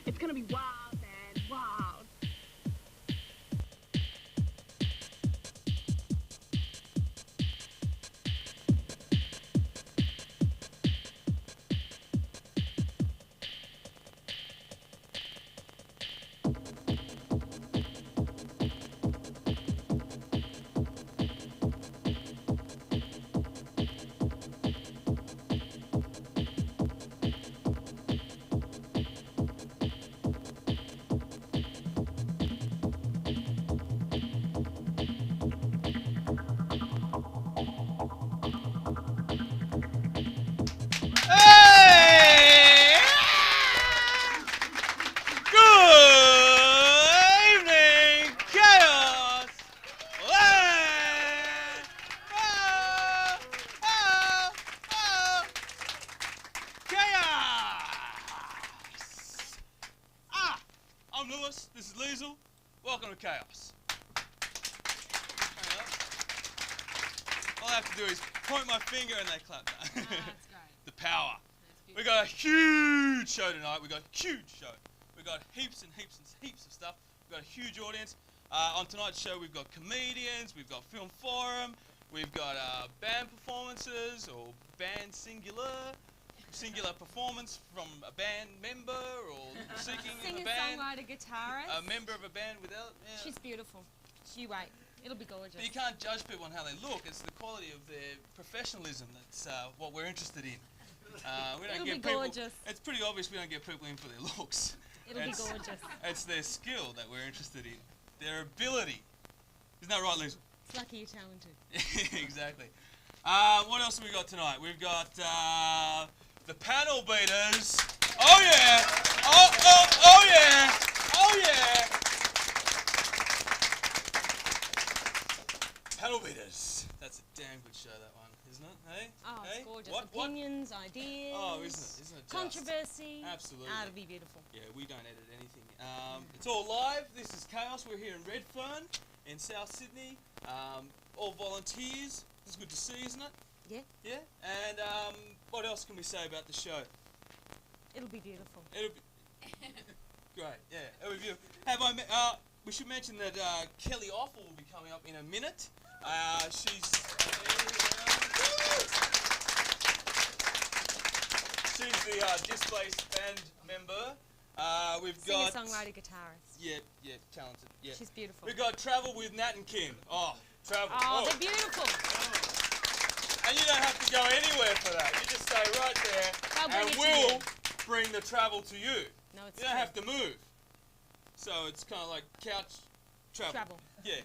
It's gonna be wild, man, wild. This is Leisle. Welcome to Chaos. All I have to do is point my finger and they clap. That's great. The power. We got a huge show tonight. We got a huge show. We got heaps and heaps and heaps of stuff. We've got a huge audience. On tonight's show, we've got comedians, we've got film forum, we've got band performances or band singular performance from a band member or seeking in a band. Singer-songwriter, guitarist. A member of a band without. Yeah. She's beautiful. You wait. It'll be gorgeous. But you can't judge people on how they look. It's the quality of their professionalism that's what we're interested in. We don't It'll get be people. gorgeous. It's pretty obvious we don't get people in for their looks. It'll be gorgeous. It's their skill that we're interested in. Their ability. Isn't that right, Liz? It's lucky you're talented. Exactly. What else have we got tonight? We've got the panel beaters. Oh yeah! Oh yeah! Oh yeah! Panel beaters. That's a damn good show, that one, isn't it? Hey? Oh, hey? it's gorgeous. What? Opinions, ideas. Oh, isn't it? Isn't it just? Controversy. Absolutely. It'll be beautiful. Yeah, we don't edit anything. It's all live. This is Chaos. We're here in Redfern, in South Sydney. All volunteers. It's good to see, isn't it? Yeah. Yeah. And what else can we say about the show? It'll be beautiful. It'll be great. Yeah, it'll be beautiful. We should mention that Kelly Ophel will be coming up in a minute. She's the displaced band member. We've got Singer-songwriter, guitarist. Yeah, talented. Yeah. She's beautiful. We've got Travel with Nat and Kim. Oh, Travel. Oh, they're beautiful. And you don't have to go anywhere for that. You just stay right there, and we'll bring the travel to you. No, it's you don't have to move. So it's kind of like couch travel. Yeah.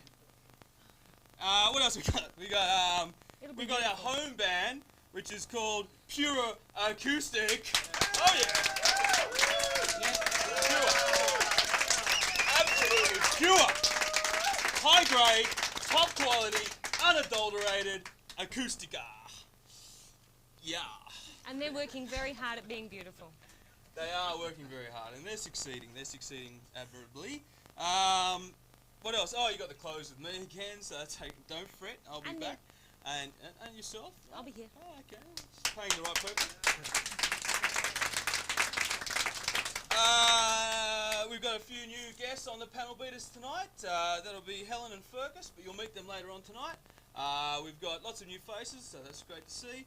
What else we got? We got our home band, which is called Pure Acoustic. Oh yeah. Pure. Absolutely pure. High grade, top quality, unadulterated acoustica. Yeah. And they're working very hard at being beautiful. They are working very hard, and they're succeeding. They're succeeding admirably. What else? Oh, you got the clothes with me again, so don't fret. I'll be back. And yourself? I'll be here. Oh, okay. Paying the right people. We've got a few new guests on the panel beaters tonight. That'll be Helen and Fergus, but you'll meet them later on tonight. We've got lots of new faces, so that's great to see.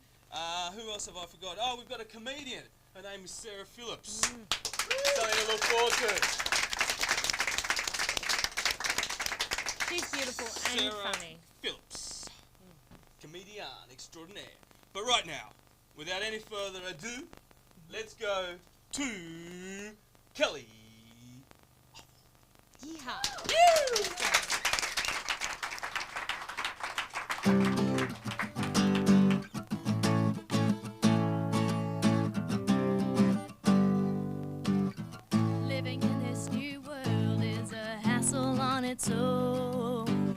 Who else have I forgot? Oh, we've got a comedian. Her name is Sarah Phillips. Something to look forward to. She's beautiful and Sarah funny. Phillips. Comedian extraordinaire. But right now, without any further ado, let's go to Kelly. Yeehaw. Living in this new world is a hassle on its own.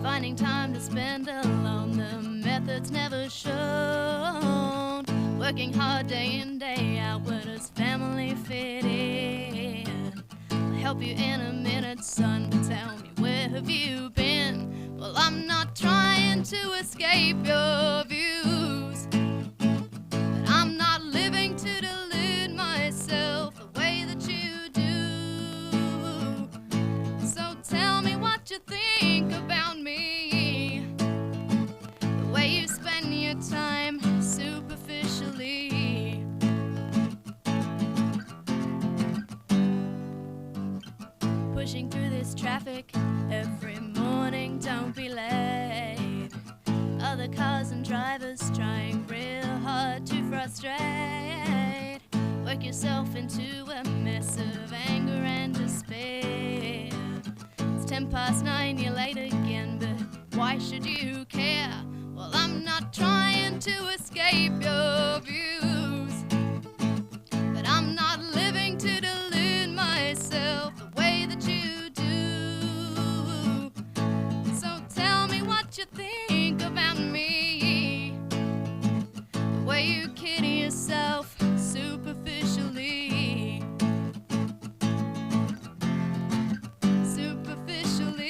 Finding time to spend alone, the method's never shown. Working hard day in, day out, where does family fit in? I'll help you in a minute, son, but tell me, where have you been? Well, I'm not trying to escape your views, but I'm not living to delude myself the way that you do. cars and drivers trying real hard to frustrate. Work yourself into a mess of anger and despair. It's 9:10, you're late again, but why should you care? Well, I'm not trying to escape your views, but I'm not living to delude myself the way that you do. So tell me what you think about me, the way you kid yourself superficially. Superficially.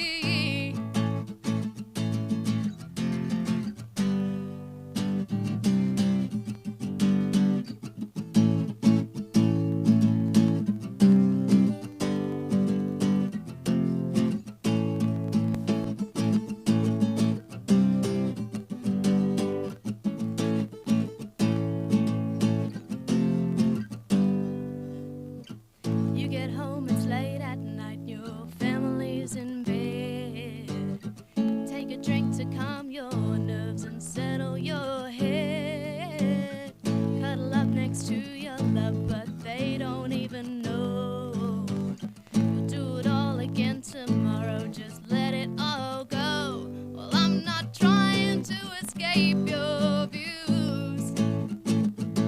You get home, it's late at night, your family's in bed. Take a drink to calm your nerves and settle your head. Cuddle up next to your love, but they don't even know. You'll do it all again tomorrow, just let it all go. Well, I'm not trying to escape your views,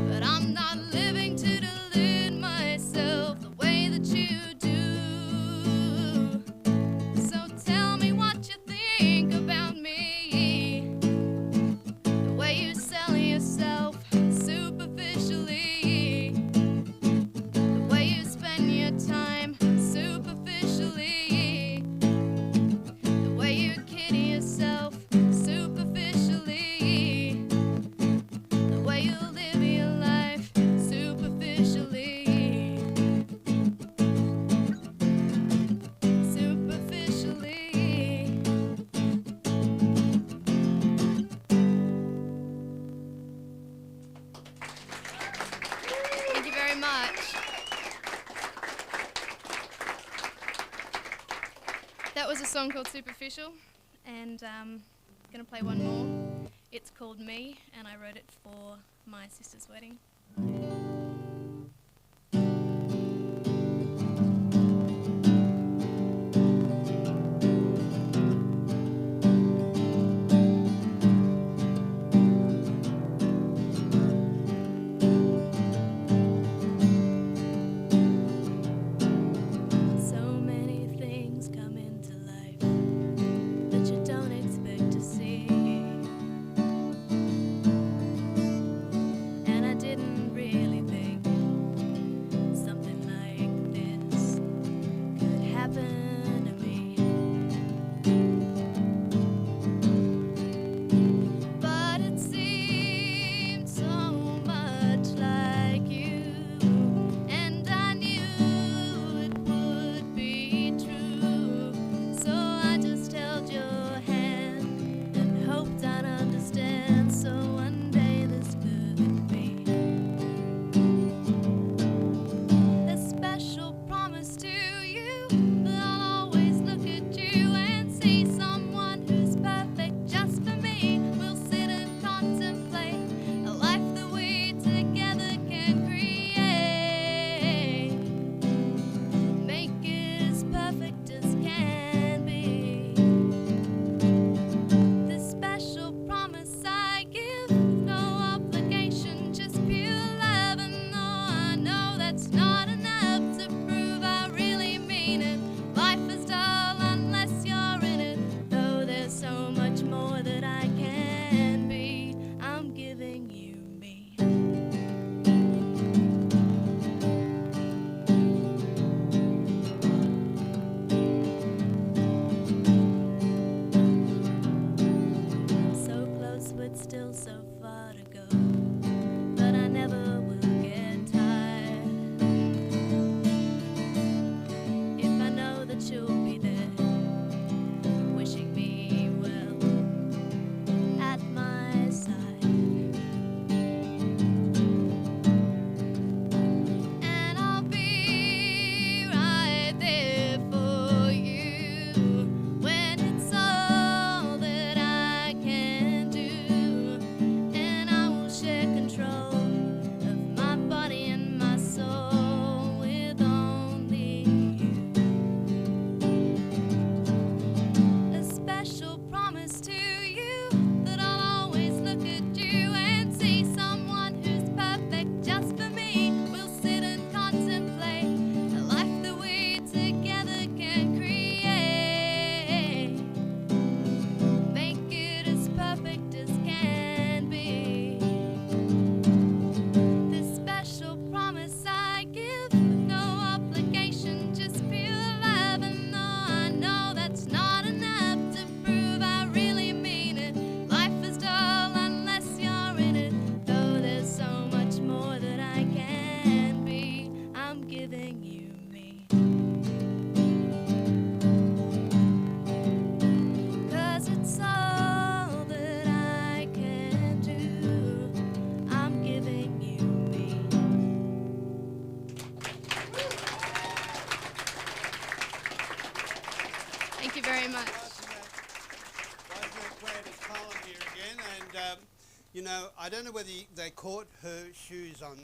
but I'm not living to delude myself the way that you do. So tell me what you think about me, the way you sell yourself superficially, the way you spend your time superficially, the way you kid yourself superficially, the way you live your life superficially. Superficially. Thank you very much. That was a song called Superficial, and I'm gonna play one more. It's called Me, and I wrote it for my sister's wedding. So many things come into life that you don't expect to see, and I didn't really You know, I don't know whether they caught her shoes on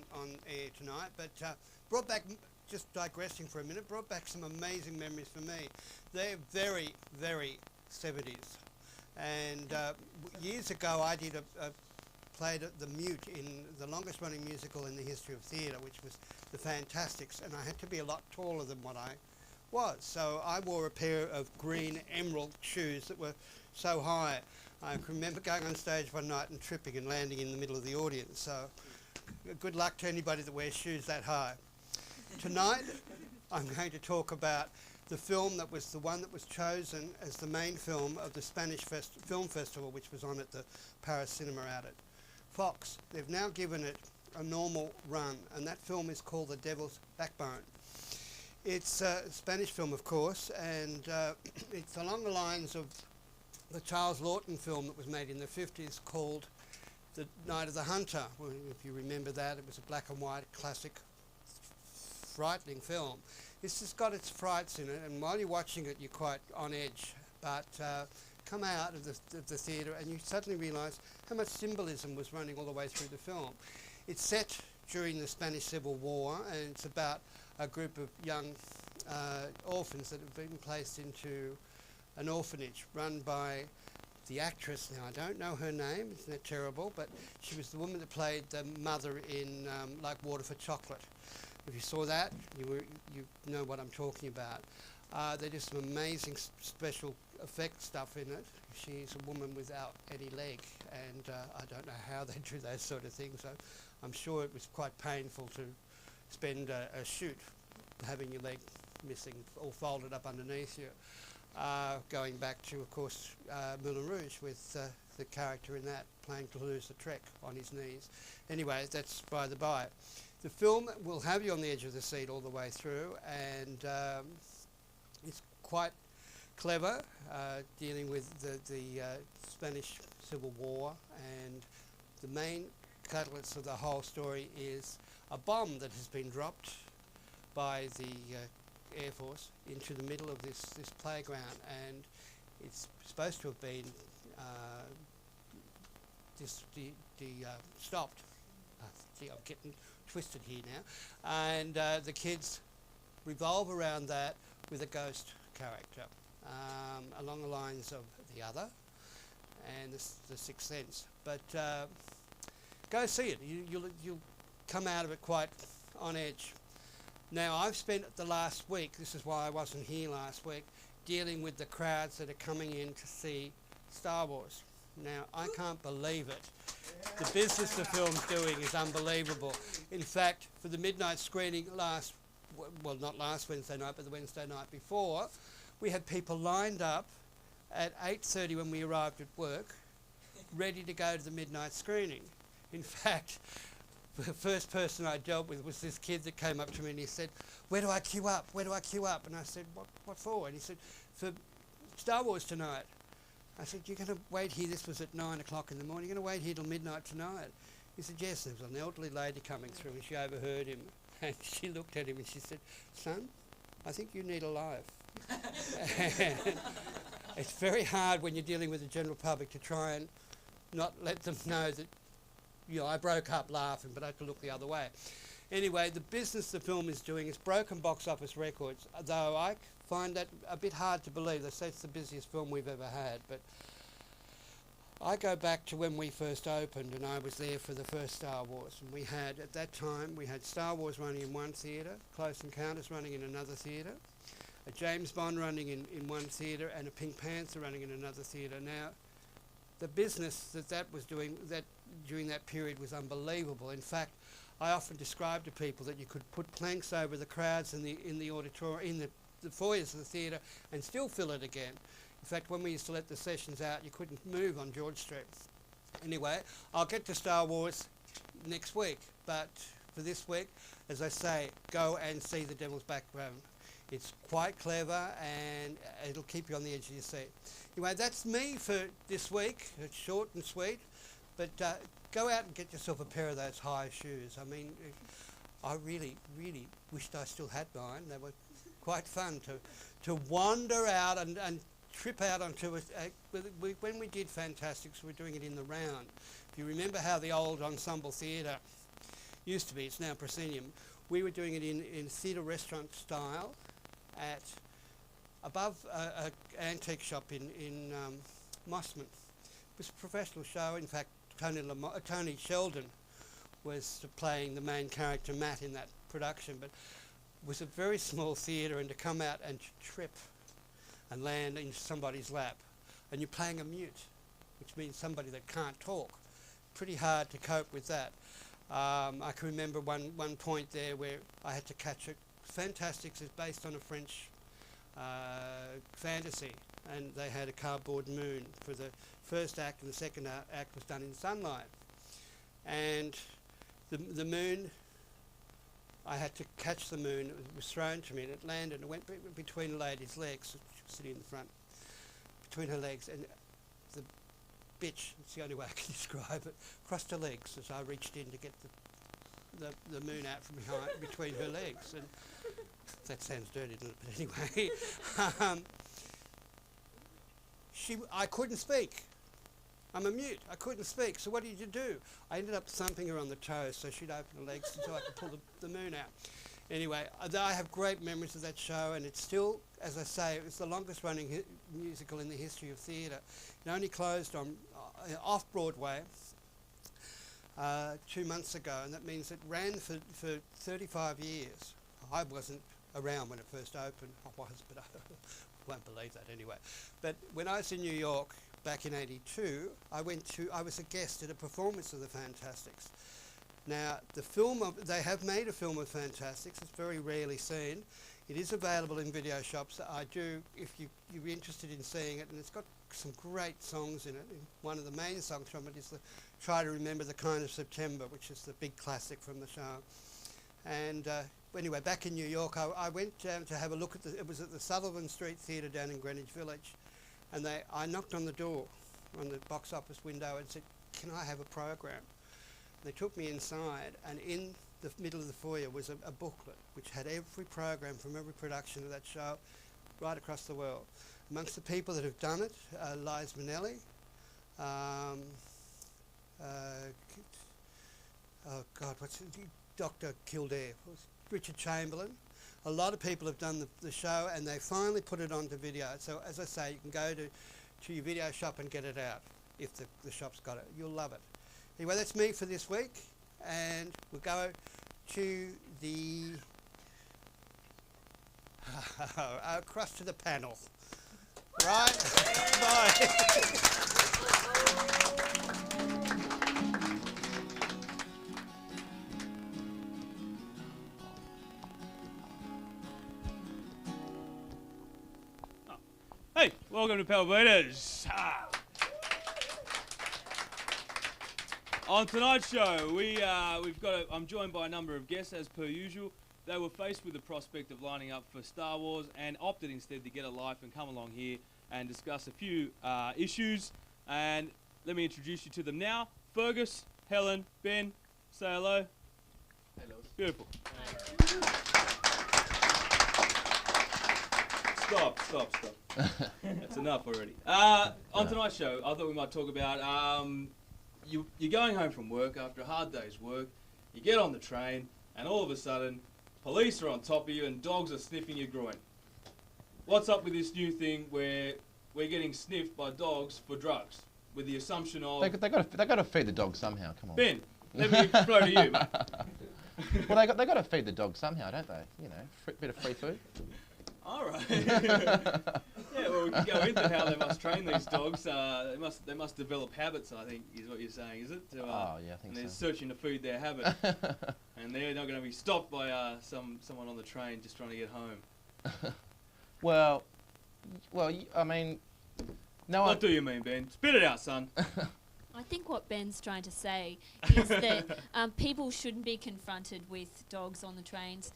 air tonight, but brought back, just digressing for a minute, brought back some amazing memories for me. They're very, very 70s. And years ago I did played the mute in the longest running musical in the history of theatre, which was The Fantastics, and I had to be a lot taller than what I was. So I wore a pair of green emerald shoes that were so high. I can remember going on stage one night and tripping and landing in the middle of the audience. So good luck to anybody that wears shoes that high. Tonight I'm going to talk about the film that was the one that was chosen as the main film of the Spanish Film Festival, which was on at the Paris cinema out at Fox. They've now given it a normal run, and that film is called The Devil's Backbone. It's a Spanish film, of course, and it's along the lines of the Charles Laughton film that was made in the 50s called The Night of the Hunter. Well, if you remember that, it was a black and white classic frightening film. This has got its frights in it, and while you're watching it you're quite on edge, but come out of the theatre and you suddenly realise how much symbolism was running all the way through the film. It's set during the Spanish Civil War, and it's about a group of young orphans that have been placed into an orphanage run by the actress. Now I don't know her name, isn't that terrible, but she was the woman that played the mother in Like Water for Chocolate. If you saw that, you know what I'm talking about. They do some amazing special effect stuff in it. She's a woman without any leg, and I don't know how they do those sort of things. So I'm sure it was quite painful to spend a shoot having your leg missing or folded up underneath you. Going back to, of course, Moulin Rouge with the character in that playing Toulouse-Lautrec on his knees. Anyway, that's by the by. The film will have you on the edge of the seat all the way through, and it's quite clever, dealing with the Spanish Civil War, and the main catalyst of the whole story is a bomb that has been dropped by the Air Force into the middle of this playground, and it's supposed to have been stopped. Gee, I'm getting twisted here now. And the kids revolve around that with a ghost character, along the lines of The Other and the Sixth Sense. But go see it. You'll come out of it quite on edge. Now, I've spent the last week, this is why I wasn't here last week, dealing with the crowds that are coming in to see Star Wars. Now, I can't believe it. The business the film's doing is unbelievable. In fact, for the midnight screening not last Wednesday night, but the Wednesday night before, we had people lined up at 8:30 when we arrived at work, ready to go to the midnight screening. In fact, the first person I dealt with was this kid that came up to me and he said, "Where do I queue up? Where do I queue up?" And I said, What for? And he said, "For Star Wars tonight." I said, "You're going to wait here?" This was at 9 o'clock in the morning. "You're going to wait here till midnight tonight?" He said, "Yes." There was an elderly lady coming through and she overheard him, and she looked at him and she said, "Son, I think you need a life." It's very hard when you're dealing with the general public to try and not let them know that, you know, I broke up laughing, but I could look the other way. Anyway, the business the film is doing is broken box office records, though I find that a bit hard to believe. They say it's the busiest film we've ever had, but I go back to when we first opened, and I was there for the first Star Wars, and we had, at that time, we had Star Wars running in one theatre, Close Encounters running in another theatre, a James Bond running in one theatre, and a Pink Panther running in another theatre. Now, the business that was doing during that period was unbelievable. In fact, I often describe to people that you could put planks over the crowds in the auditorium, in the foyers of the theatre, and still fill it again. In fact, when we used to let the sessions out, you couldn't move on George Street. Anyway, I'll get to Star Wars next week, but for this week, as I say, go and see The Devil's Backbone. It's quite clever, and it'll keep you on the edge of your seat. Anyway, that's me for this week. It's short and sweet, but go out and get yourself a pair of those high shoes. I mean, I really, really wished I still had mine. They were quite fun to wander out and trip out onto when we did Fantastics, we were doing it in the round. If you remember how the old ensemble theatre used to be, it's now proscenium, we were doing it in theatre restaurant style at above an antique shop in Mossman. It was a professional show. In fact, Tony Sheldon was playing the main character, Matt, in that production, but it was a very small theatre, and to come out and trip and land in somebody's lap, and you're playing a mute, which means somebody that can't talk. Pretty hard to cope with that. I can remember one point there where I had to catch it. Fantastics is based on a French fantasy, and they had a cardboard moon for the first act, and the second act was done in sunlight. And the moon, I had to catch the moon. It was thrown to me, and it landed, and it went between a lady's legs. She was sitting in the front, between her legs, and the bitch, it's the only way I can describe it, crossed her legs as I reached in to get the moon out from behind, between her legs. And that sounds dirty, doesn't it? But anyway, I couldn't speak. I'm a mute. I couldn't speak. So what did you do? I ended up thumping her on the toes so she'd open her legs until I could pull the moon out. Anyway, I have great memories of that show, and it's still, as I say, it was the longest running musical in the history of theatre. It only closed on off Broadway 2 months ago, and that means it ran for 35 years. I wasn't around when it first opened. I was, but I won't believe that anyway. But when I was in New York back in '82, I was a guest at a performance of the Fantastics. Now, they have made a film of Fantastics. It's very rarely seen. It is available in video shops. If you're interested in seeing it, and it's got some great songs in it. One of the main songs from it is Try to Remember the Kind of September, which is the big classic from the show. And anyway, back in New York, I went to have a look at it was at the Sullivan Street Theatre down in Greenwich Village, and I knocked on the door, on the box office window, and said, "Can I have a program?" They took me inside, and in the middle of the foyer was a booklet which had every program from every production of that show right across the world. Amongst the people that have done it, Liza Minnelli, Dr. Kildare, Richard Chamberlain. A lot of people have done the show, and they finally put it onto video. So as I say, you can go to your video shop and get it out if the shop's got it. You'll love it. Anyway, that's me for this week, and we'll go to the across to the panel. Right? Bye. Hey, welcome to Power Beaters. On tonight's show, I'm joined by a number of guests as per usual. They were faced with the prospect of lining up for Star Wars and opted instead to get a life and come along here and discuss a few issues. And let me introduce you to them now. Fergus, Helen, Ben, say hello. Hello. Beautiful. Stop. That's enough already. On tonight's show, I thought we might talk about you're going home from work after a hard day's work. You get on the train, and all of a sudden, police are on top of you and dogs are sniffing your groin. What's up with this new thing where we're getting sniffed by dogs for drugs, with the assumption of they got to feed the dog somehow. Come on, Ben. Let me throw to you, mate. Well, they got to feed the dog somehow, don't they? You know, bit of free food. All right. Yeah, well, we can go into how they must train these dogs. They must develop habits, I think, is what you're saying, is it? Yeah, I think so. And they're searching to feed their habit. And they're not going to be stopped by someone on the train just trying to get home. Well, I mean, no. What do you mean, Ben? Spit it out, son. I think what Ben's trying to say is that people shouldn't be confronted with dogs on the trains.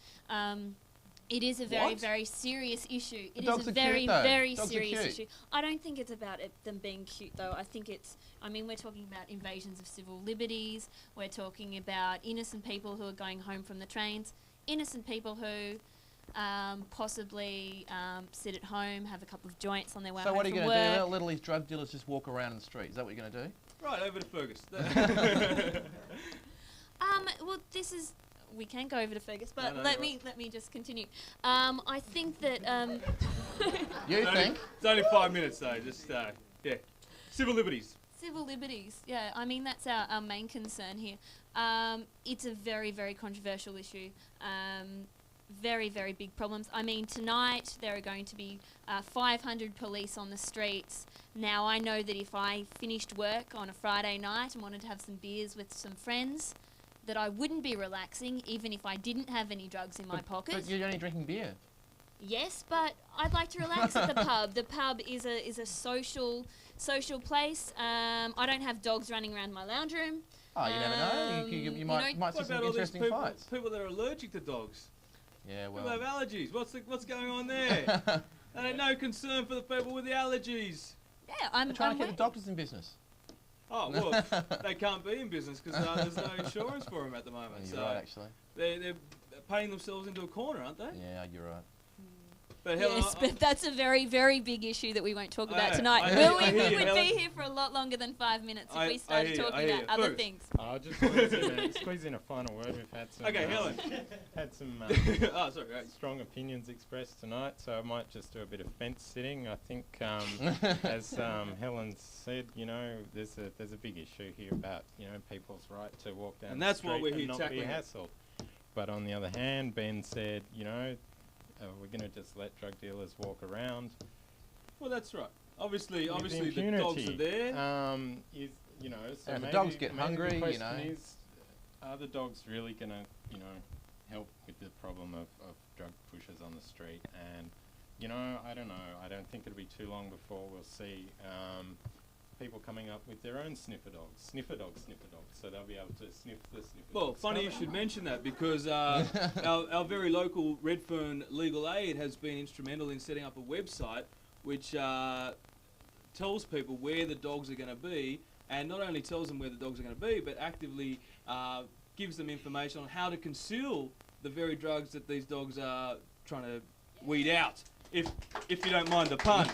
It is a very, very serious issue. It is a very, very serious issue. I don't think it's about them being cute, though. I think we're talking about invasions of civil liberties. We're talking about innocent people who are going home from the trains, innocent people who possibly sit at home, have a couple of joints on their way So home what are you from going to do? work. Let little these drug dealers just walk around in the street. Is that what you're going to do? Right, over to Fergus. Well, this is. We can go over to Fergus, but No, let you're me just continue. I think that You think? It's only 5 minutes though. Just yeah, civil liberties. civil liberties. Yeah, I mean that's our main concern here. It's a very, very controversial issue. Very, very big problems. I mean, tonight there are going to be 500 police on the streets. Now, I know that if I finished work on a Friday night and wanted to have some beers with some friends, that I wouldn't be relaxing even if I didn't have any drugs in my pocket. But you're only drinking beer. Yes, but I'd like to relax at the pub. The pub is a social place. I don't have dogs running around my lounge room. Oh, you never know. You might see What some about all these interesting people, fights. people that are allergic to dogs? Yeah, People well. have allergies. What's going on there? And no concern for the people with the allergies. Yeah, I'm They're trying to keep the with- doctors in business. Oh well, they can't be in business because there's no insurance for them at the moment. You're so right, actually. they're painting themselves into a corner, aren't they? Yeah, you're right. But Helen, Yes, but that's a very, very big issue that we won't talk about I tonight. hear Will you, I we? hear We you, would Helen. be here for a lot longer than 5 minutes if I we started hear you, I talking hear about you. other Fergus. things. I'll just squeeze in a final word. We've had some, Okay, Helen. had some oh, sorry. Right. strong opinions expressed tonight, so I might just do a bit of fence sitting. I think, as Helen said, you know, there's a big issue here about people's right to walk down And the that's street what we're and here not be tackling. hassled. But on the other hand, Ben said, we're going to just let drug dealers walk around. Well, that's right. Obviously, with the dogs are impunity. there. So And the maybe, dogs get maybe hungry, the you question know. is, are the dogs really going to, help with the problem of drug pushers on the street? And, I don't know. I don't think it'll be too long before we'll see people coming up with their own sniffer dogs. So they'll be able to sniff the sniffer Well, dogs. funny you should mention that because our very local Redfern Legal Aid has been instrumental in setting up a website which tells people where the dogs are going to be, and not only tells them where the dogs are going to be, but actively gives them information on how to conceal the very drugs that these dogs are trying to weed out. If you don't mind the pun.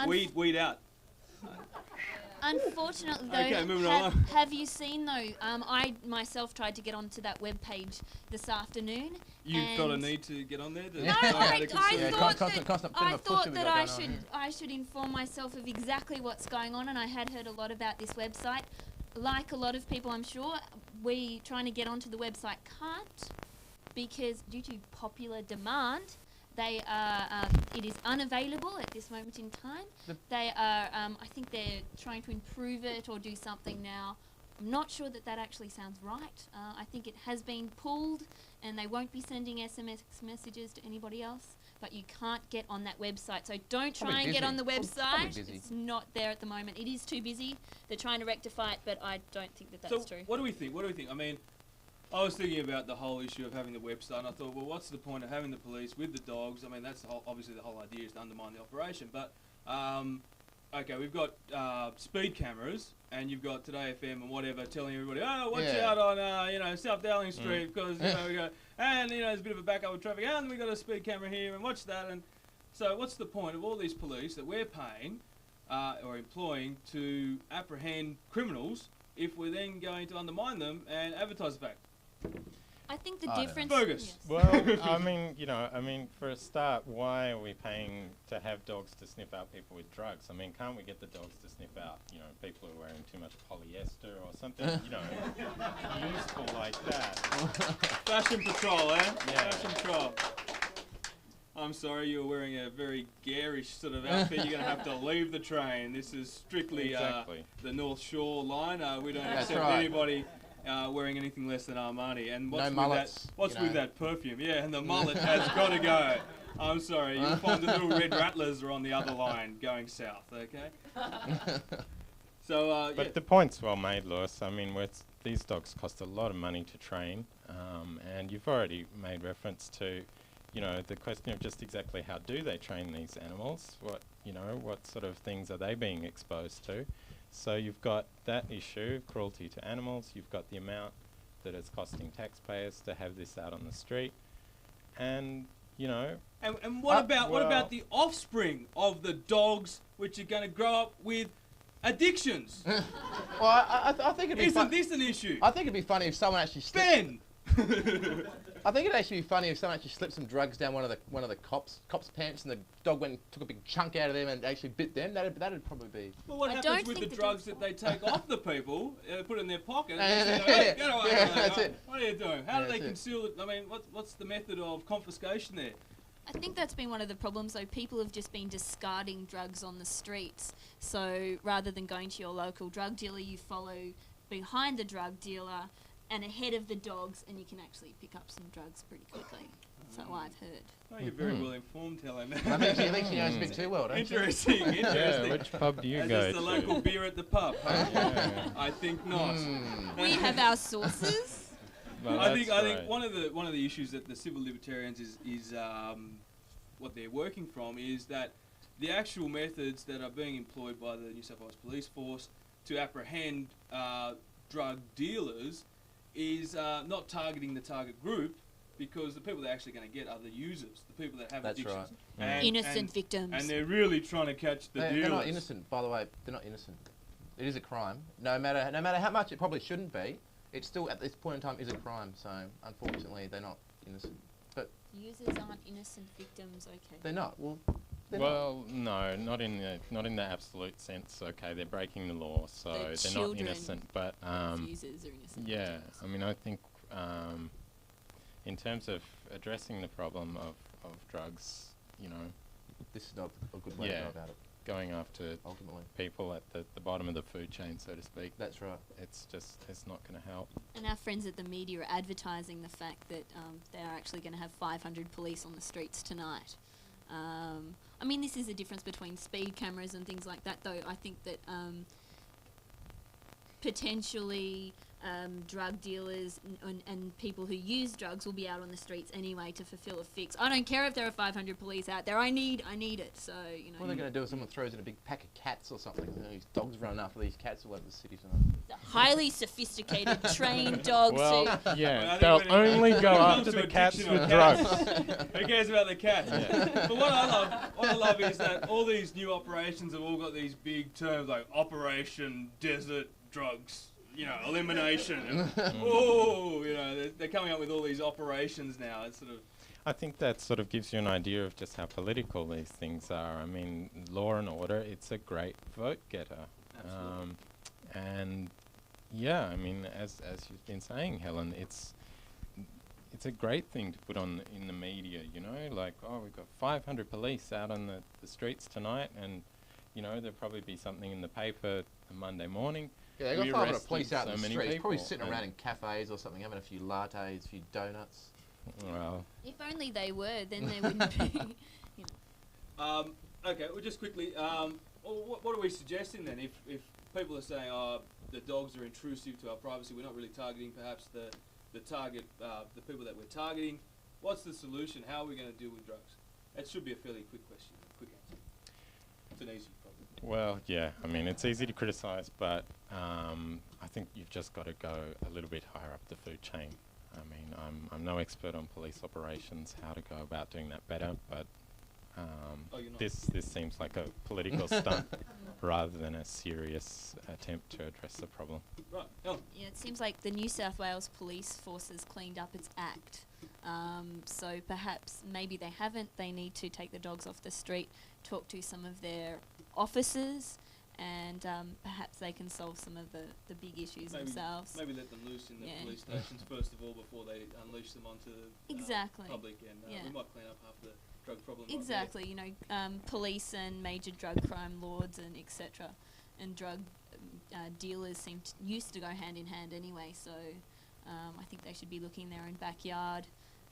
Weed out. Unfortunately, though, Okay, moving on. have you seen though? I myself tried to get onto that web page this afternoon. You felt a and- need to get on there? To No, know how to I conceal- Yeah, thought constant bit I of a push thought that we that got I going on here. I should inform myself of exactly what's going on, and I had heard a lot about this website. Like a lot of people, I'm sure, we trying to get onto the website can't because due to popular demand, they are. It is unavailable at this moment in time. They are. I think they're trying to improve it or do something now. I'm not sure that actually sounds right. I think it has been pulled, and they won't be sending SMS messages to anybody else. But you can't get on that website, so don't try Probably and get busy. on the Probably website. busy. It's not there at the moment. It is too busy. They're trying to rectify it, but I don't think that's So true. what do we think? I mean, I was thinking about the whole issue of having the website, and I thought, well, what's the point of having the police with the dogs? I mean, that's obviously the whole idea is to undermine the operation. But okay, we've got speed cameras, and you've got Today FM and whatever telling everybody, oh, watch Yeah. out on South Dowling Street because we go, and there's a bit of a backup with traffic, and we got a speed camera here, and watch that. And so, what's the point of all these police that we're paying or employing to apprehend criminals if we're then going to undermine them and advertise the fact? I think the I don't know. difference. Fergus. Yes. Well, I mean, for a start, why are we paying to have dogs to sniff out people with drugs? I mean, can't we get the dogs to sniff out, people who are wearing too much polyester or something, useful like that? Fashion patrol, eh? Yeah. Fashion patrol. I'm sorry, you're wearing a very garish sort of outfit. You're going to have to leave the train. This is strictly Exactly. the North Shore line. We don't That's accept right. anybody wearing anything less than Armani. And what's No with mullets, that? What's you with know. that perfume? Yeah, and the mullet has got to go. I'm sorry, you'll find the little red rattlers are on the other line going south. Okay. So But yeah. the point's well made, Lewis. I mean, these dogs cost a lot of money to train, and you've already made reference to, the question of just exactly how do they train these animals? What sort of things are they being exposed to? So you've got that issue, cruelty to animals. You've got the amount that it's costing taxpayers to have this out on the street. and you know. And what about the offspring of the dogs which are going to grow up with addictions? Well, I think it'd be Isn't this an issue? I think it'd be funny if someone actually slipped. Ben! I think it'd actually be funny if someone actually slipped some drugs down one of the cops' pants, and the dog went and took a big chunk out of them and actually bit them. That'd probably be. Well, what I happens don't with the think the drugs that they take off the people, put in their pocket, Yeah, and yeah, say, "Hey, yeah. get away, Yeah, mate. that's it. What are you doing? How do Yeah, they that's it. conceal it? I mean, what's the method of confiscation there? I think that's been one of the problems, though. People have just been discarding drugs on the streets. So rather than going to your local drug dealer, you follow behind the drug dealer and ahead of the dogs, and you can actually pick up some drugs pretty quickly. So I've heard. Oh, you're very well informed, Helen. I think she knows a bit too well, don't you? Interesting, Yeah, interesting. which pub do you Is go this the to? local beer at the pub? Yeah. I think not. We have our sources. Well, I think that's right. one of the issues that the civil libertarians is what they're working from is that the actual methods that are being employed by the New South Wales Police Force to apprehend drug dealers is not targeting the target group, because the people they're actually going to get are the users, the people that have That's addictions. right. And, Innocent victims. And they're really trying to catch the dealers. They're not innocent, by the way. They're not innocent. It is a crime. No matter how much it probably shouldn't be, it still at this point in time is a crime. So unfortunately, they're not innocent. But Users aren't innocent victims, okay. they're not. Well, they're not. Well, no, not in the absolute sense. Okay, they're breaking the law, so They're they're not children. innocent. But Users are innocent yeah, victims. I mean, I think in terms of addressing the problem of drugs, you know, This is not a good way to Yeah. go about it. going after Ultimately, people at the bottom of the food chain, so to speak, that's right. it's not going to help. And our friends at the media are advertising the fact that they are actually going to have 500 police on the streets tonight. I mean, this is a difference between speed cameras and things like that, though. I think that potentially drug dealers and people who use drugs will be out on the streets anyway to fulfill a fix. I don't care if there are 500 police out there. I need it. So, you know. What are they going to do if someone throws in a big pack of cats or something? You know, these dogs running after these cats all over the city tonight. The highly sophisticated, trained dogs Well, who... yeah, I think they'll when it only go comes after to the cats addiction with of drugs. Who cares about the cats? But what I love is that all these new operations have all got these big terms like Operation Desert Drugs, you know, elimination. And, oh, you know, they're coming up with all these operations now. It's sort of. I think that sort of gives you an idea of just how political these things are. I mean, law and order, it's a great vote getter. Absolutely. And yeah, I mean, as you've been saying, Helen, it's a great thing to put on in the media, you know, like, oh, we've got 500 police out on the streets tonight, and, you know, there'll probably be something in the paper on Monday morning. Yeah, they got We 500 arrested police out so in the many streets, probably people, sitting and- around in cafes or something, having a few lattes, a few donuts. Well, If only they were, then there wouldn't be... Okay, well, just quickly, what are we suggesting then? If people are saying, oh, the dogs are intrusive to our privacy, we're not really targeting perhaps the target, the people that we're targeting, what's the solution? How are we going to deal with drugs? That should be a fairly quick question, quick answer. It's an easy problem. well, yeah, I mean, it's easy to criticise, but I think you've just got to go a little bit higher up the food chain. I mean, I'm no expert on police operations, how to go about doing that better, but Oh, you're not? this seems like a political stunt rather than a serious attempt to address the problem. Right, Helen. Yeah, it seems like the New South Wales Police Force has cleaned up its act. So perhaps maybe they haven't. They need to take the dogs off the street, talk to some of their officers, and perhaps they can solve some of the big issues themselves. Maybe let them loose in the Yeah. police stations first of all before they unleash them onto the Exactly. public, and Yeah. we might clean up half the drug problem. right there. Exactly, you know, police and major drug crime lords and etc. and drug dealers used to go hand in hand anyway. So I think they should be looking in their own backyard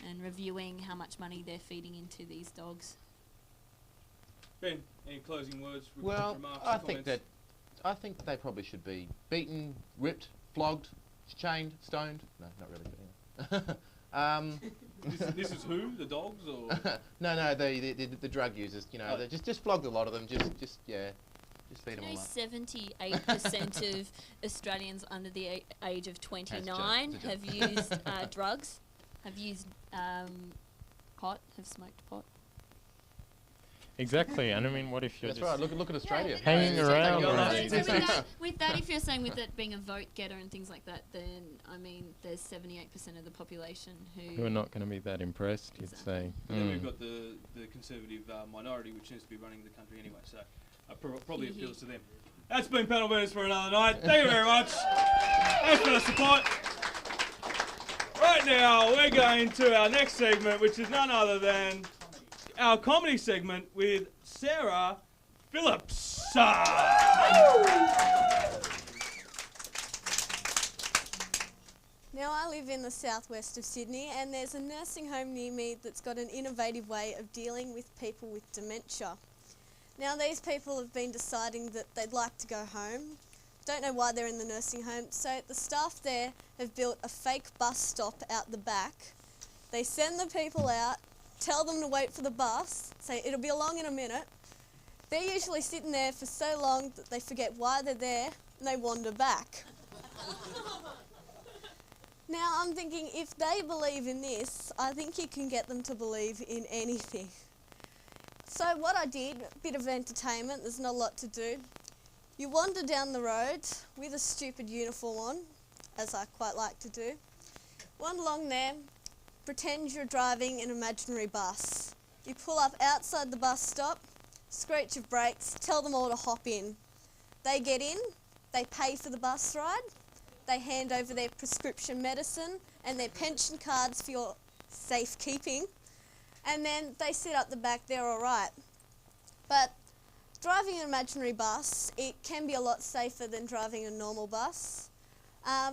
and reviewing how much money they're feeding into these dogs. Ben, any closing words? Well, remarks, I think comments? I think they probably should be beaten, ripped, flogged, chained, stoned. No, not really. But yeah. This is who? The dogs or? No, the drug users. You know, Oh. they just flog a lot of them. Just feed them You know, all up. 78% of Australians under the age of 29 That's a have used drugs, have used pot have smoked pot. Exactly, and I mean, what if you're That's just right. Look at Australia. hanging around on on these. these? With that, if you're saying with it being a vote getter and things like that, then I mean, there's 78% of the population Who are not going to be that impressed, you'd say. And then we've got the conservative minority, which seems to be running the country anyway, so probably appeals to them. That's been Panel Bears for another night. Thank you very much. Thanks for the support. Right now, we're going to our next segment, which is none other than our comedy segment with Sarah Phillips. Now I live in the southwest of Sydney, and there's a nursing home near me that's got an innovative way of dealing with people with dementia. Now these people have been deciding that they'd like to go home. Don't know why they're in the nursing home, so the staff there have built a fake bus stop out the back. They send the people out, tell them to wait for the bus, say it'll be along in a minute. They're usually sitting there for so long that they forget why they're there and they wander back. Now I'm thinking, if they believe in this, I think you can get them to believe in anything. So what I did, a bit of entertainment, there's not a lot to do. You wander down the road with a stupid uniform on, as I quite like to do. Wander along there, pretend you're driving an imaginary bus. You pull up outside the bus stop, screech your brakes, tell them all to hop in. They get in, they pay for the bus ride, they hand over their prescription medicine and their pension cards for your safekeeping, and then they sit up the back, they're all right. But driving an imaginary bus, it can be a lot safer than driving a normal bus.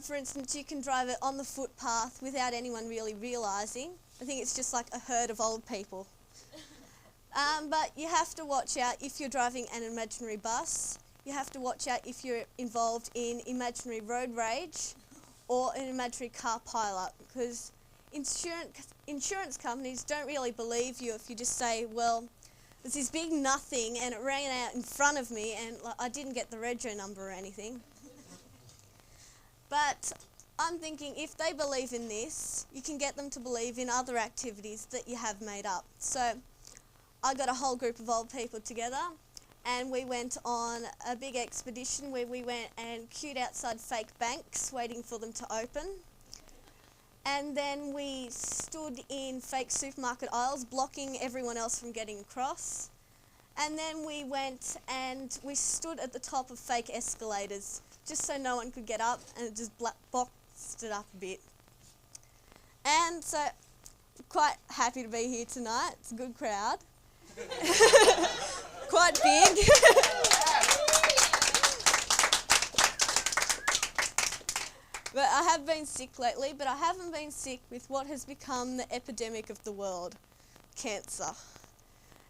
For instance, you can drive it on the footpath without anyone really realising. I think it's just like a herd of old people. But you have to watch out if you're driving an imaginary bus. You have to watch out if you're involved in imaginary road rage or an imaginary car pile-up, because insurance companies don't really believe you if you just say, well, there's this big nothing and it ran out in front of me and I didn't get the rego number or anything. But I'm thinking, if they believe in this, you can get them to believe in other activities that you have made up. So I got a whole group of old people together and we went on a big expedition where we went and queued outside fake banks waiting for them to open. And then we stood in fake supermarket aisles, blocking everyone else from getting across. And then we went and we stood at the top of fake escalators, just so no one could get up, and it just boxed it up a bit. And so, quite happy to be here tonight. It's a good crowd. Quite big. But I have been sick lately, but I haven't been sick with what has become the epidemic of the world, cancer.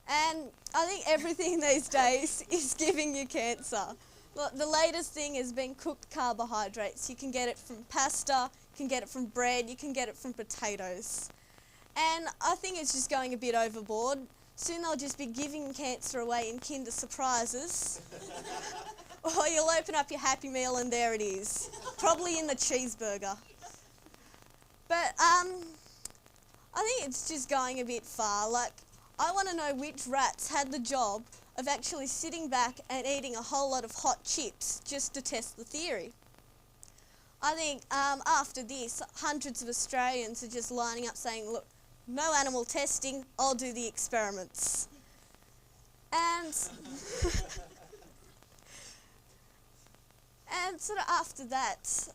And I think everything these days is giving you cancer. Look, the latest thing has been cooked carbohydrates. You can get it from pasta, you can get it from bread, you can get it from potatoes. And I think it's just going a bit overboard. Soon they'll just be giving cancer away in Kinder Surprises. Or you'll open up your Happy Meal and there it is. Probably in the cheeseburger. But I think it's just going a bit far. Like, I want to know which rats had the job of actually sitting back and eating a whole lot of hot chips just to test the theory. I think after this, hundreds of Australians are just lining up saying, look, no animal testing, I'll do the experiments. And and sort of after that,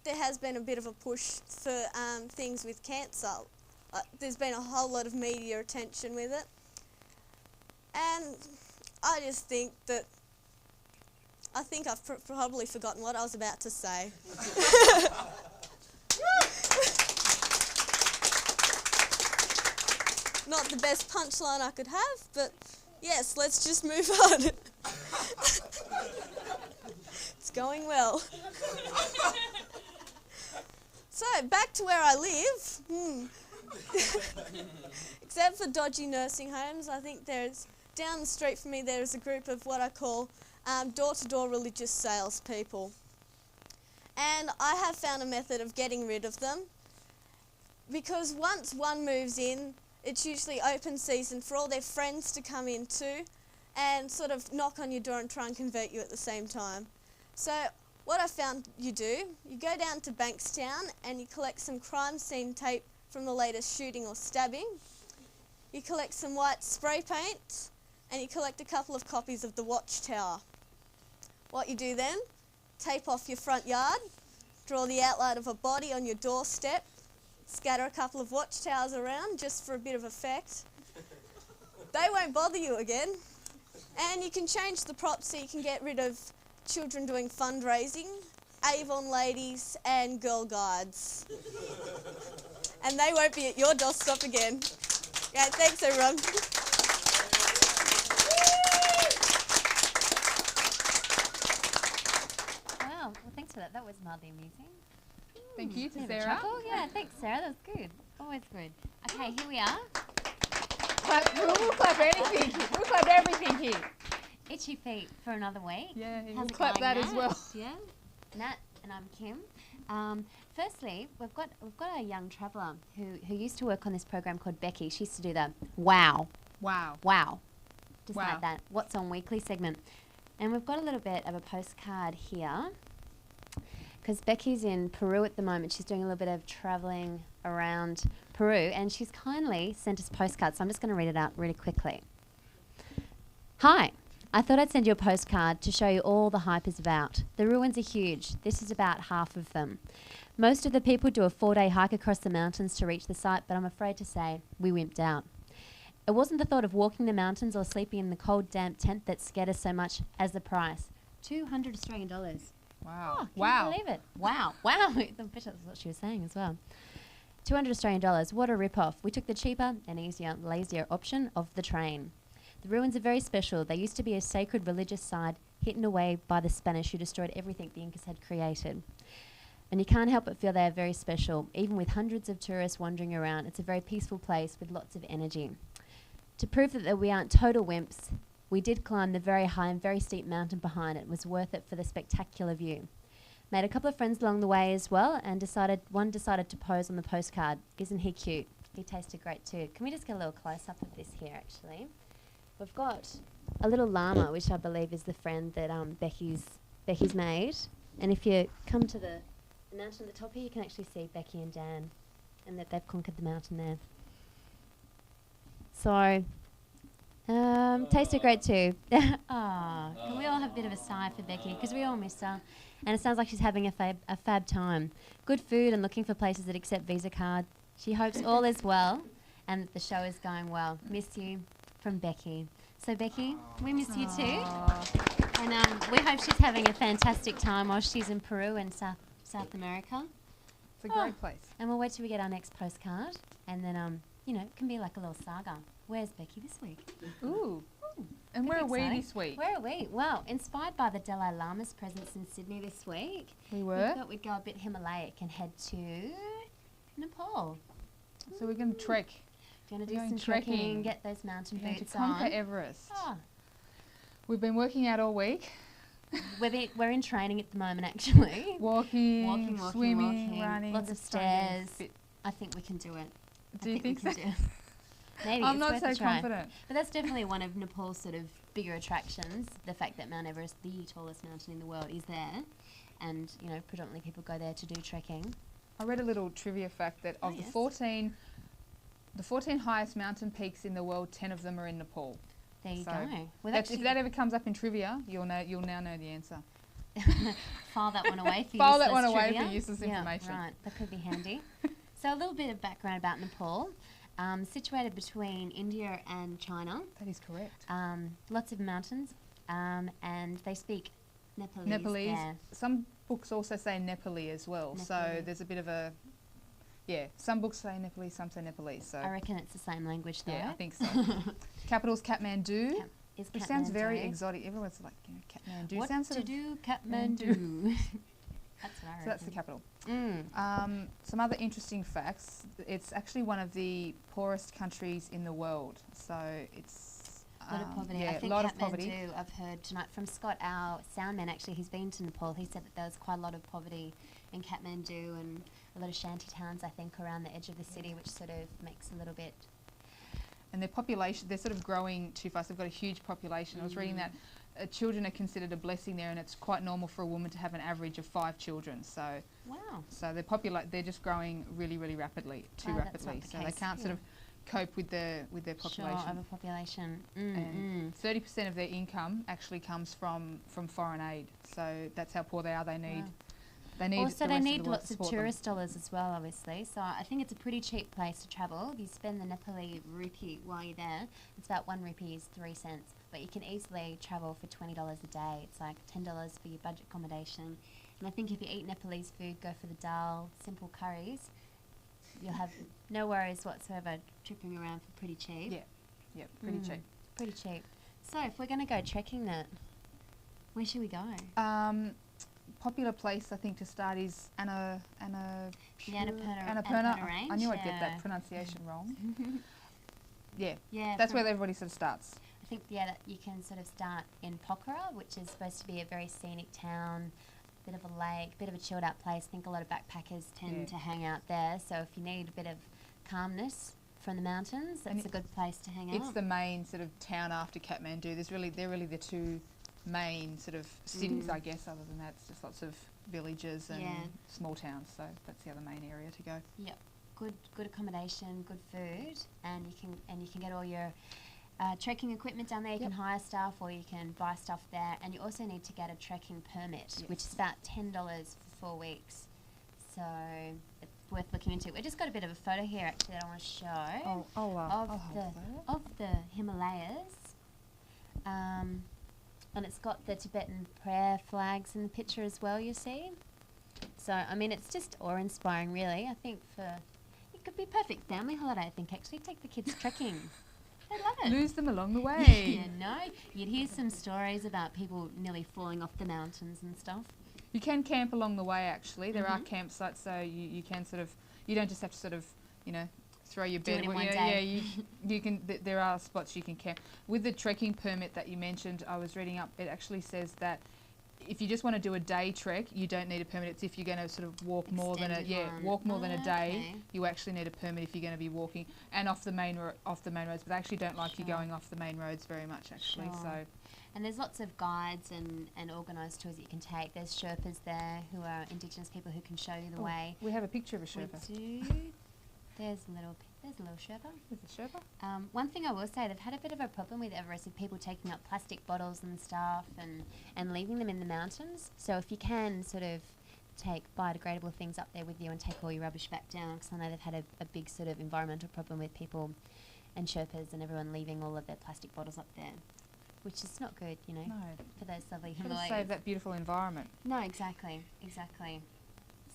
there has been a bit of a push for things with cancer. There's been a whole lot of media attention with it. And I just think that, I think I've probably forgotten what I was about to say. Not the best punchline I could have, but yes, let's just move on. It's going well. So, back to where I live. Except for dodgy nursing homes, I think there's, down the street from me, there's a group of what I call door-to-door religious salespeople. And I have found a method of getting rid of them, because once one moves in, it's usually open season for all their friends to come in too and sort of knock on your door and try and convert you at the same time. So what I found you do, you go down to Bankstown and you collect some crime scene tape from the latest shooting or stabbing. You collect some white spray paint and you collect a couple of copies of The Watchtower. What you do then, tape off your front yard, draw the outline of a body on your doorstep, scatter a couple of watchtowers around just for a bit of effect. They won't bother you again. And you can change the props so you can get rid of children doing fundraising, Avon ladies and girl guides. And they won't be at your doorstep again. Yeah, thanks everyone. Wow, well thanks for that. That was mildly amusing. Thank you to Bit of a Sarah. chuckle. Yeah, thanks Sarah. That was good. Always good. Okay, here we are. We'll clap anything. We'll clap everything here. Itchy feet for another week. Yeah, How's we'll it clap going, that Nat? as well. Yeah, Nat and I'm Kim. Firstly, we've got a young traveller who used to work on this program called Becky. She used to do the wow, just Wow. like that. What's on Weekly segment, and we've got a little bit of a postcard here because Becky's in Peru at the moment. She's doing a little bit of travelling around Peru, and she's kindly sent us postcards. So I'm just going to read it out really quickly. Hi. I thought I'd send you a postcard to show you all the hype is about. The ruins are huge. This is about half of them. Most of the people do a 4-day hike across the mountains to reach the site, but I'm afraid to say we wimped out. It wasn't the thought of walking the mountains or sleeping in the cold, damp tent that scared us so much as the price. $200 Australian. Wow. Oh, Wow. can you believe it? Wow. Wow. I bet that's what she was saying as well. $200 Australian. What a rip-off. We took the cheaper and easier, lazier option of the train. The ruins are very special. They used to be a sacred religious site hidden away by the Spanish who destroyed everything the Incas had created. And you can't help but feel they are very special. Even with hundreds of tourists wandering around, it's a very peaceful place with lots of energy. To prove that we aren't total wimps, we did climb the very high and very steep mountain behind it. It was worth it for the spectacular view. Made a couple of friends along the way as well and one decided to pose on the postcard. Isn't he cute? He tasted great too. Can we just get a little close-up of this here actually? We've got a little llama, which I believe is the friend that Becky's made. And if you come to the mountain at the top here, you can actually see Becky and Dan, and that they've conquered the mountain there. So, tasted great too. Aw, can we all have a bit of a sigh for Becky? Because we all miss her. And it sounds like she's having a fab time. Good food and looking for places that accept Visa card. She hopes all is well and that the show is going well. Miss you. From Becky. So Becky, we miss you too. And we hope she's having a fantastic time while she's in Peru and South America. It's a great place. And we'll wait till we get our next postcard. And then, you know, it can be like a little saga. Where's Becky this week? Ooh. And where are we this week? Where are we? Well, inspired by the Dalai Lama's presence in Sydney this week, We we were. thought we'd go a bit Himalaic and head to Nepal. So we're going to trek. If you want to We're do going some trekking, trekking. get those mountain We're going to boots conquer on. Everest. Oh, We've been working out all week. we're in training at the moment, actually. Walking, swimming, running. Lots of just trying to stairs. fit. I think we can do it. Do you think so? we can do it. Maybe I'm it's not worth so a try. confident. But that's definitely one of Nepal's sort of bigger attractions. The fact that Mount Everest, the tallest mountain in the world, is there, and you know, predominantly people go there to do trekking. I read a little trivia fact that of yes. the 14 highest mountain peaks in the world, 10 of them are in Nepal. There you So go. Well, If that ever comes up in trivia, you'll now know the answer. file that one away for File that useless one away trivia. for useless Yeah, information. right, that could be handy. So a little bit of background about Nepal. Situated between India and China. That is correct. Lots of mountains, and they speak Nepalese. There. Some books also say Nepali as well. So Nepali. there's a bit of a, some books say Nepali, some say Nepalese. So I reckon it's the same language though. yeah, I think so. Capital's Kathmandu, which sounds very exotic. Everyone's like, Kathmandu. What sounds to sort of do, Kathmandu? That's what I reckon. So that's the capital. Mm. Some other interesting facts. It's actually one of the poorest countries in the world. So it's A lot of poverty. Yeah, I think a lot of poverty. Kathmandu, I've heard tonight from Scott, our soundman, actually, he's been to Nepal. He said that there was quite a lot of poverty in Kathmandu and a lot of shanty towns, I think, around the edge of the city, which sort of makes a little bit their population, they're sort of growing too fast. They've got a huge population. I was reading that children are considered a blessing there, and it's quite normal for a woman to have an average of 5 children. So, Wow. so they're just growing really, really rapidly, too Wow, that's rapidly. not the So they case can't sort of cope with their population. Sure, overpopulation. And 30% of their income actually comes from foreign aid. So that's how poor they are. They need. They need Also, the they rest need of the world lots to of support them. tourist dollars as well, obviously. So I think it's a pretty cheap place to travel. If you spend the Nepali rupee while you're there, it's about 1 rupee is 3 cents. But you can easily travel for $20 a day. It's like $10 for your budget accommodation. And I think if you eat Nepalese food, go for the dal, simple curries, you'll have no worries whatsoever tripping around for pretty cheap. Yeah, pretty cheap. Pretty cheap. So if we're going to go trekking then, where should we go? Popular place I think to start is Annapurna. Annapurna Range, I knew I'd get yeah. that pronunciation wrong. Yeah, Yeah, that's from- where everybody sort of starts. I think, that you can sort of start in Pokhara, which is supposed to be a very scenic town, bit of a lake, bit of a chilled out place. I think a lot of backpackers tend to hang out there. So if you need a bit of calmness from the mountains, that's a good place to hang out. It's the main sort of town after Kathmandu. They're really the two main sort of cities, I guess. Other than that, it's just lots of villages and small towns. So that's the other main area to go. Yep, good accommodation, good food, and you can get all your trekking equipment down there. You can hire stuff or you can buy stuff there, and you also need to get a trekking permit, which is about $10 for 4 weeks. So it's worth looking into. We just got a bit of a photo here actually that I want to show of the Himalayas, and it's got the Tibetan prayer flags in the picture as well. You see, so I mean it's just awe-inspiring, really. I think it could be a perfect family holiday. I think actually take the kids trekking. I love it. Lose them along the way. Yeah, no. You'd hear some stories about people nearly falling off the mountains and stuff. You can camp along the way actually. There are campsites, so you can sort of, you don't just have to sort of, throw your bed. it in one day. Yeah, you can. There are spots you can camp. With the trekking permit that you mentioned, I was reading up. It actually says that if you just want to do a day trek, you don't need a permit. It's if you're going to sort of walk more than a day, you actually need a permit if you're going to be walking and off the main roads. But they actually don't like you going off the main roads very much, actually. Sure. So. And there's lots of guides and organised tours that you can take. There's Sherpas there who are Indigenous people who can show you the way. We have a picture of a Sherpa. We do. There's a little Sherpa. There's a Sherpa. One thing I will say, they've had a bit of a problem with Everest of people taking up plastic bottles and stuff and leaving them in the mountains. So if you can sort of take biodegradable things up there with you and take all your rubbish back down, because I know they've had a big sort of environmental problem with people and Sherpas and everyone leaving all of their plastic bottles up there, which is not good, No. for those lovely Gotta Himalayas. save that beautiful environment. No, exactly.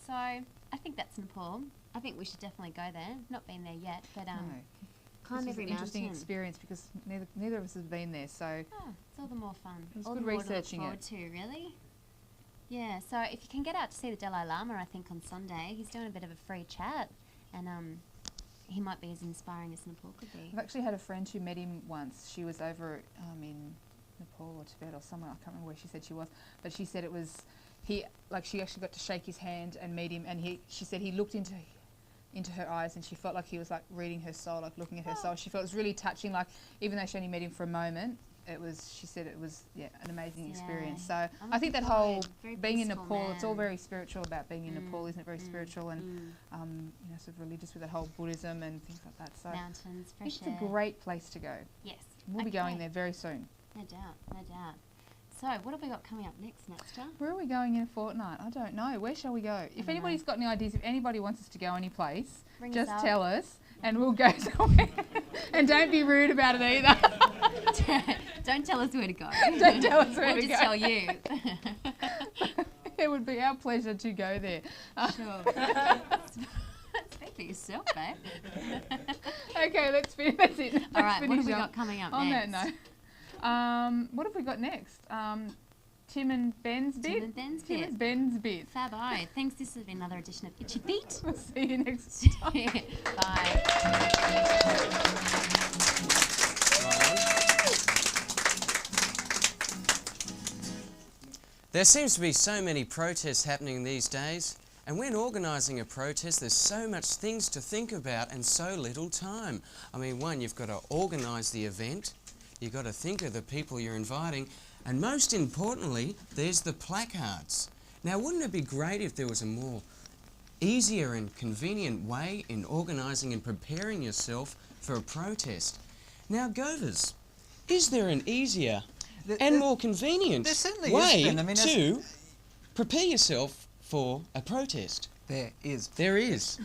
So I think that's Nepal. I think we should definitely go there. Not been there yet, but climb This is every an interesting mountain. experience because neither of us have been there, so Oh, it's all the more fun. It was all good the more to look researching forward it. to, really. Yeah, so if you can get out to see the Dalai Lama, I think on Sunday, he's doing a bit of a free chat, and he might be as inspiring as Nepal could be. I've actually had a friend who met him once. She was over in Nepal or Tibet or somewhere. I can't remember where she said she was, but she said it was she actually got to shake his hand and meet him, and she said he looked into her eyes and she felt like he was like reading her soul, like looking at her soul. She felt it was really touching, like even though she only met him for a moment, she said it was an amazing experience. So I think that whole being in Nepal, it's all very spiritual about being in Nepal, isn't it? Very spiritual and sort of religious with that whole Buddhism and things like that. So mountains, fresh it's air. a great place to go. Yes. We'll be going there very soon. No doubt. So, what have we got coming up next, Natsta? Where are we going in a fortnight? I don't know. Where shall we go? If anybody's got any ideas, if anybody wants us to go any place, just tell us and we'll go somewhere. And don't be rude about it either. Don't tell us where to go. Don't tell us where we'll to just go. tell you. It would be our pleasure to go there. Sure. Speak for yourself, babe. Okay, let's finish. That's it. All right, what have we got coming up next? next? On that note. What have we got next? Tim and Ben's bit. Tim and Ben's bit. Fab eye. Thanks. This has been another edition of Itchy Feet. We'll see you next time. Bye. There seems to be so many protests happening these days. And when organising a protest, there's so much things to think about and so little time. I mean, one, you've got to organise the event, you've got to think of the people you're inviting, and most importantly, there's the placards. Now, wouldn't it be great if there was a more easier and convenient way in organising and preparing yourself for a protest? Now, Govers, is there an easier and more convenient way to prepare yourself for a protest? There is. There is.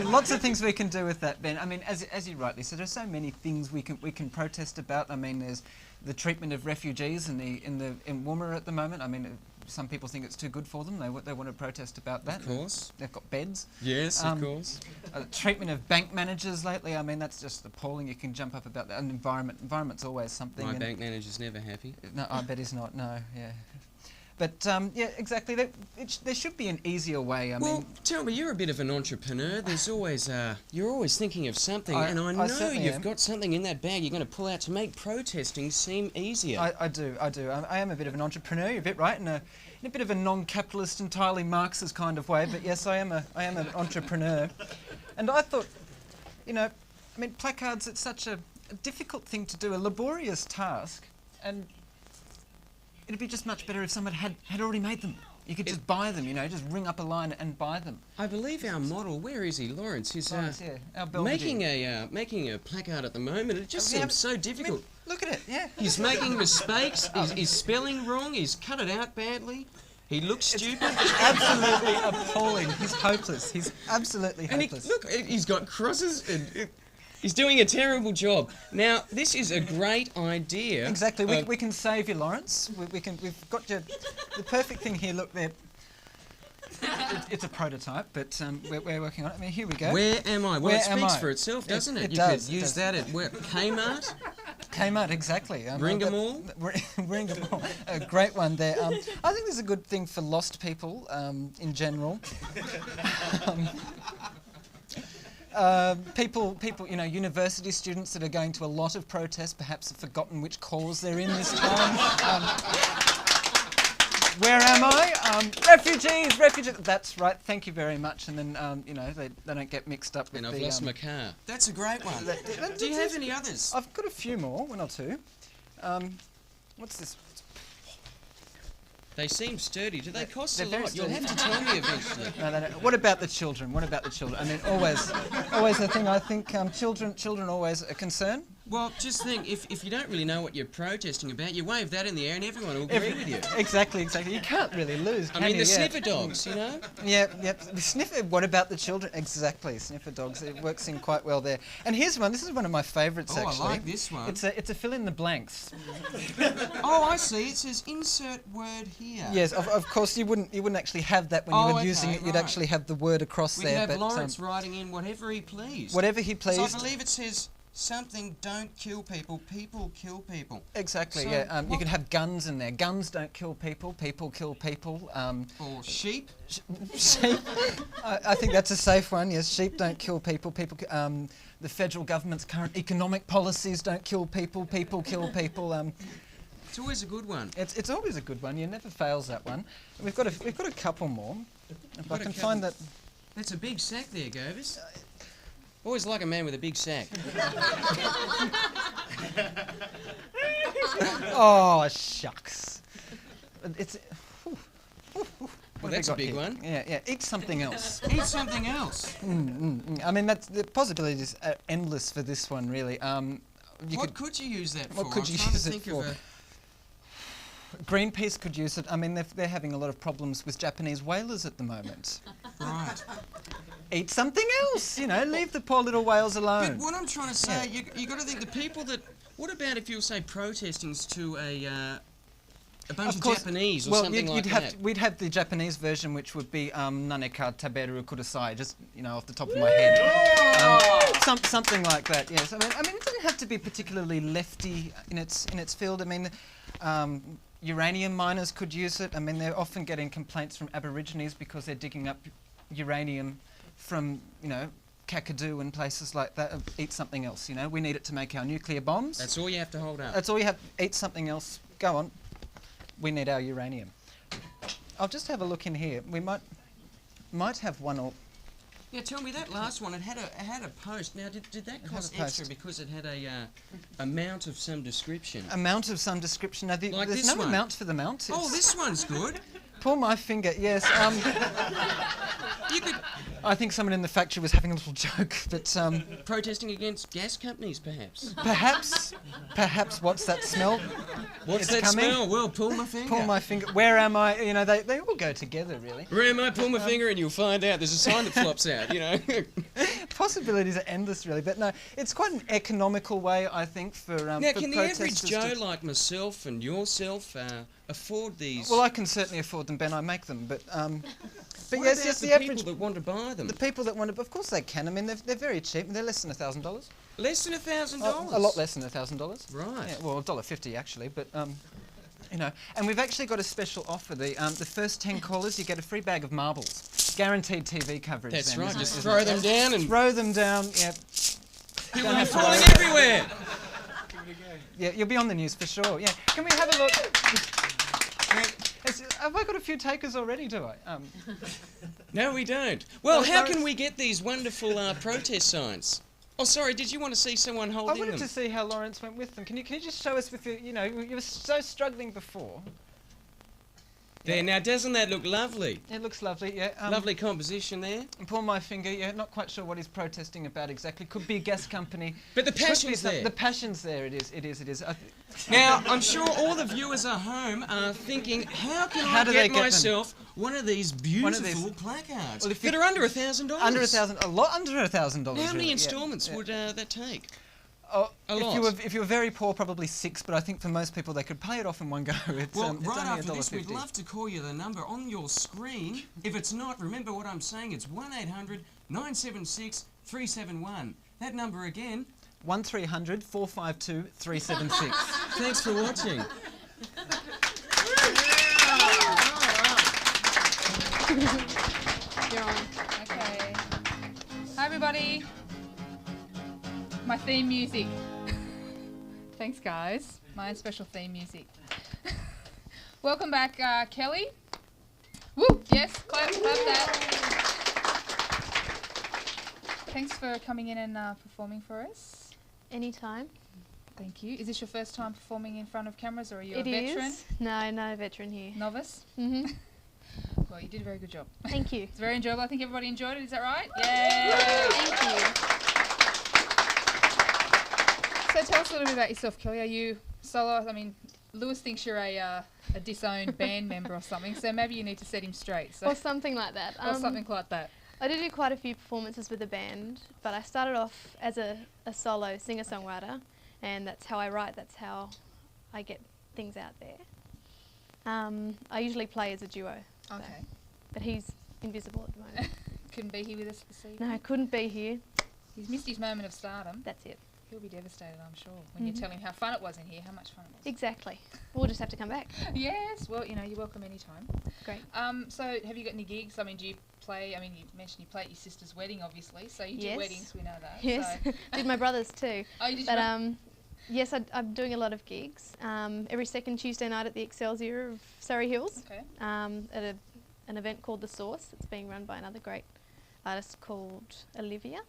Lots of things we can do with that, Ben. I mean, as you rightly said, there's so many things we can protest about. I mean, there's the treatment of refugees in Woomera at the moment. I mean, some people think it's too good for them. They want to protest about that. Of course. They've got beds. Yes, of course. Treatment of bank managers lately. I mean, that's just appalling. You can jump up about that. And environment's always something. My bank manager's never happy. No, I bet he's not. No, yeah. But yeah, exactly. There should be an easier way. I mean, tell me, you're a bit of an entrepreneur. There's always you're always thinking of something, and I know you've got something in that bag you're going to pull out to make protesting seem easier. I do. I am a bit of an entrepreneur. You're a bit right, in a bit of a non-capitalist, entirely Marxist kind of way. But yes, I am an entrepreneur, and I thought, you know, I mean, placards. It's such a difficult thing to do, a laborious task, and it'd be just much better if someone had already made them. You could just buy them, you know, just ring up a line and buy them. I believe our model, where is he, Laurence? He's our making a placard at the moment. It just seems so difficult. I mean, look at it, yeah. He's making mistakes. He's spelling wrong. He's cut it out badly. He looks stupid. It's absolutely appalling. He's hopeless. He's absolutely hopeless. Look, he's got crosses and. He's doing a terrible job. Now, this is a great idea. Exactly. We can save you, Laurence. We've got the perfect thing here. Look, there. It's a prototype, but we're working on it. I mean, here we go. Where am I? Well, it speaks for itself, doesn't it? It does. You could use that at Kmart. Kmart, exactly. Bring 'em all. Bring 'em all. A great one there. I think this is a good thing for lost people in general. People, you know, university students that are going to a lot of protests, perhaps have forgotten which cause they're in this time. Where am I? Refugees. That's right. Thank you very much. And then, you know, they don't get mixed up with and I've lost my car. That's a great one. Do you have any others? I've got a few more, one or two. What's this? They seem sturdy. Do they cost a lot? You'll have to tell me eventually. No, they don't. What about the children? I mean, always the thing. I think children always a concern. Well, just think, if you don't really know what you're protesting about, you wave that in the air and everyone will agree with you. Exactly. You can't really lose, can you? the sniffer dogs, you know? Yep. The sniffer, what about the children? Exactly, sniffer dogs. It works in quite well there. And here's one. This is one of my favourites, actually. I like this one. It's a fill in the blanks. Oh, I see. It says insert word here. Yes, of course you wouldn't actually have that when you were using it. You'd actually have the word across there. We could have Laurence writing in whatever he pleased. Whatever he pleased. So I believe it says something don't kill people, people kill people. Exactly, so yeah. You can have guns in there. Guns don't kill people, people kill people. Or sheep? Sheep. I think that's a safe one, yes. Sheep don't kill people, people the federal government's current economic policies don't kill people, people kill people. It's always a good one. It's always a good one. You never fails that one. We've got a couple more. If I can find that. That's a big sack there, Govers. Always like a man with a big sack. Oh, shucks. It's. Well, that's a big one. Yeah. Eat something else. Eat something else. I mean, the possibilities are endless for this one, really. What could you use that for? What could you use it for? Greenpeace could use it. I mean, they're having a lot of problems with Japanese whalers at the moment. Right. Eat something else, you know, leave the poor little whales alone. But what I'm trying to say, you got to think the people that. What about if you say protesting to a bunch of Japanese or something like that? We'd have the Japanese version, which would be Naneka taberu kudasai, just, you know, off the top of my head. Something like that, yes. I mean, it doesn't have to be particularly lefty in its field. I mean, uranium miners could use it. I mean, they're often getting complaints from Aborigines because they're digging up uranium from, you know, Kakadu and places like that. Eat something else, you know. We need it to make our nuclear bombs. That's all you have to hold up. That's all you have. Eat something else. Go on. We need our uranium. I'll just have a look in here. We might... might have one or... Yeah, tell me that last one. It had a post. Now, did that cost extra because it had a mount of some description? A mount of some description. Now, Like there's this no one. mount for the mount. Oh, this one's good. Pull my finger. Yes. You could I think someone in the factory was having a little joke, but protesting against gas companies, perhaps. Perhaps. What's that smell? What's It's that coming. smell? Well, pull my finger. Pull my finger. Where am I? You know, they all go together, really. Where am I? Pull my finger, and you'll find out. There's a sign that flops out. You know. Possibilities are endless, really. But no, it's quite an economical way, I think, for Now, for can the average protesters Joe to- like myself and yourself afford these? Well, I can certainly afford them, Ben. I make them, but What yes, about yes, the the people average. that want to buy them? The people that want to, of course they can. I mean, they're very cheap. They're less than $1,000. Less than $1,000. A lot less than $1,000. Right. Yeah, well, $1.50 actually, but you know. And we've actually got a special offer. The first 10 callers, you get a free bag of marbles, guaranteed TV coverage. That's then, right. isn't Just it? throw them down and Throw them down. Yeah. people Don't are have to falling worry. everywhere. Yeah, you'll be on the news for sure. Yeah. Can we have a look? Have I got a few takers already? Do I? No, we don't. Well, Oh, how sorry. can we get these wonderful protest signs? Oh, sorry. Did you want to see someone I holding wanted them? to see how Laurence went with them. Can you just show us with your, you know, you were so struggling before. There. Now, doesn't that look lovely? It looks lovely, yeah. Lovely composition there. Pull my finger, yeah. Not quite sure what he's protesting about exactly. Could be a gas company. But the Could be passion's some- there. The passion's there. It is. Now, I'm sure all the viewers at home are thinking, how can How I do they get get them? myself one of these beautiful these- placards Well, if that you- are under $1,000? Under $1,000, a lot under $1,000. How many really, yeah. instalments Yeah. would that take? Oh, A if you were very poor, probably 6. But I think for most people, they could pay it off in one go. It's, Well, it's right only after this, we'd $1.50. love to call you the number on your screen. If it's not, remember what I'm saying. It's 1-800-976-371. That number again. 1300 452 376. Thanks for watching. You're on. Okay. Hi, everybody. My theme music. Thanks, guys. My special theme music. Welcome back, Kelly. Woo! Yes, clap that. Thanks for coming in and performing for us. Anytime. Thank you. Is this your first time performing in front of cameras, or are you It a veteran? is. No veteran here. Novice? Mm-hmm. Well, you did a very good job. Thank you. It's very enjoyable. I think everybody enjoyed it. Is that right? Yay! Thank you. So tell us a little bit about yourself, Kelly. Are you solo? I mean, Lewis thinks you're a disowned band member or something, so maybe you need to set him straight. So Or something like that. or something like that. I did do quite a few performances with the band, but I started off as a solo singer-songwriter, and that's how I write, that's how I get things out there. I usually play as a duo. so- Okay. But he's invisible at the moment. Couldn't be here with us this evening. No, couldn't be here. He's missed his moment of stardom. That's it. He'll be devastated, I'm sure, when you Mhm. tell him how fun it was in here, how much fun it was. Exactly. We'll just have to come back. Yes, well, you know, you're welcome anytime. Great. So have you got any gigs? I mean, do you play, I mean, you mentioned you play at your sister's wedding, obviously, so you do Yes. weddings, we know that. Yes. So. Did my brother's too. Oh, you did But your yes, I'm doing a lot of gigs. Every second Tuesday night at the Excelsior of Surrey Hills. Okay. At an event called The Source. It's being run by another great artist called Olivia.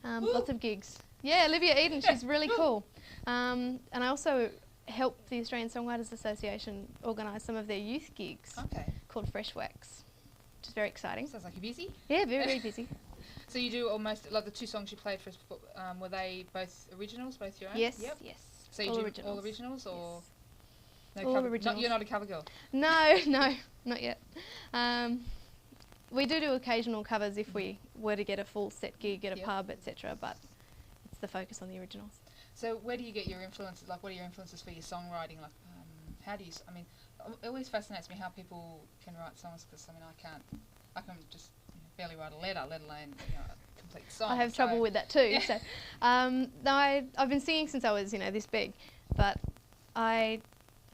Lots of gigs. Yeah, Olivia Eden, she's really cool. And I also help the Australian Songwriters Association organise some of their youth gigs called Fresh Wax, which is very exciting. Sounds like you're busy. Yeah, very, very busy. So you do almost, like the two songs you played for us, were they both originals, both your own? Yes, Yep. yes. So you All do originals. all originals, or? No All cover, originals. You're not a cover girl? No, not yet. We do occasional covers if we were to get a full set gig at a pub, etc. But it's the focus on the originals. So where do you get your influences? Like, what are your influences for your songwriting? Like, how do you? I mean, it always fascinates me how people can write songs, because I mean, I can just barely write a letter, let alone a complete song. I have trouble with that too. Yeah. So, no, I've been singing since I was this big, but I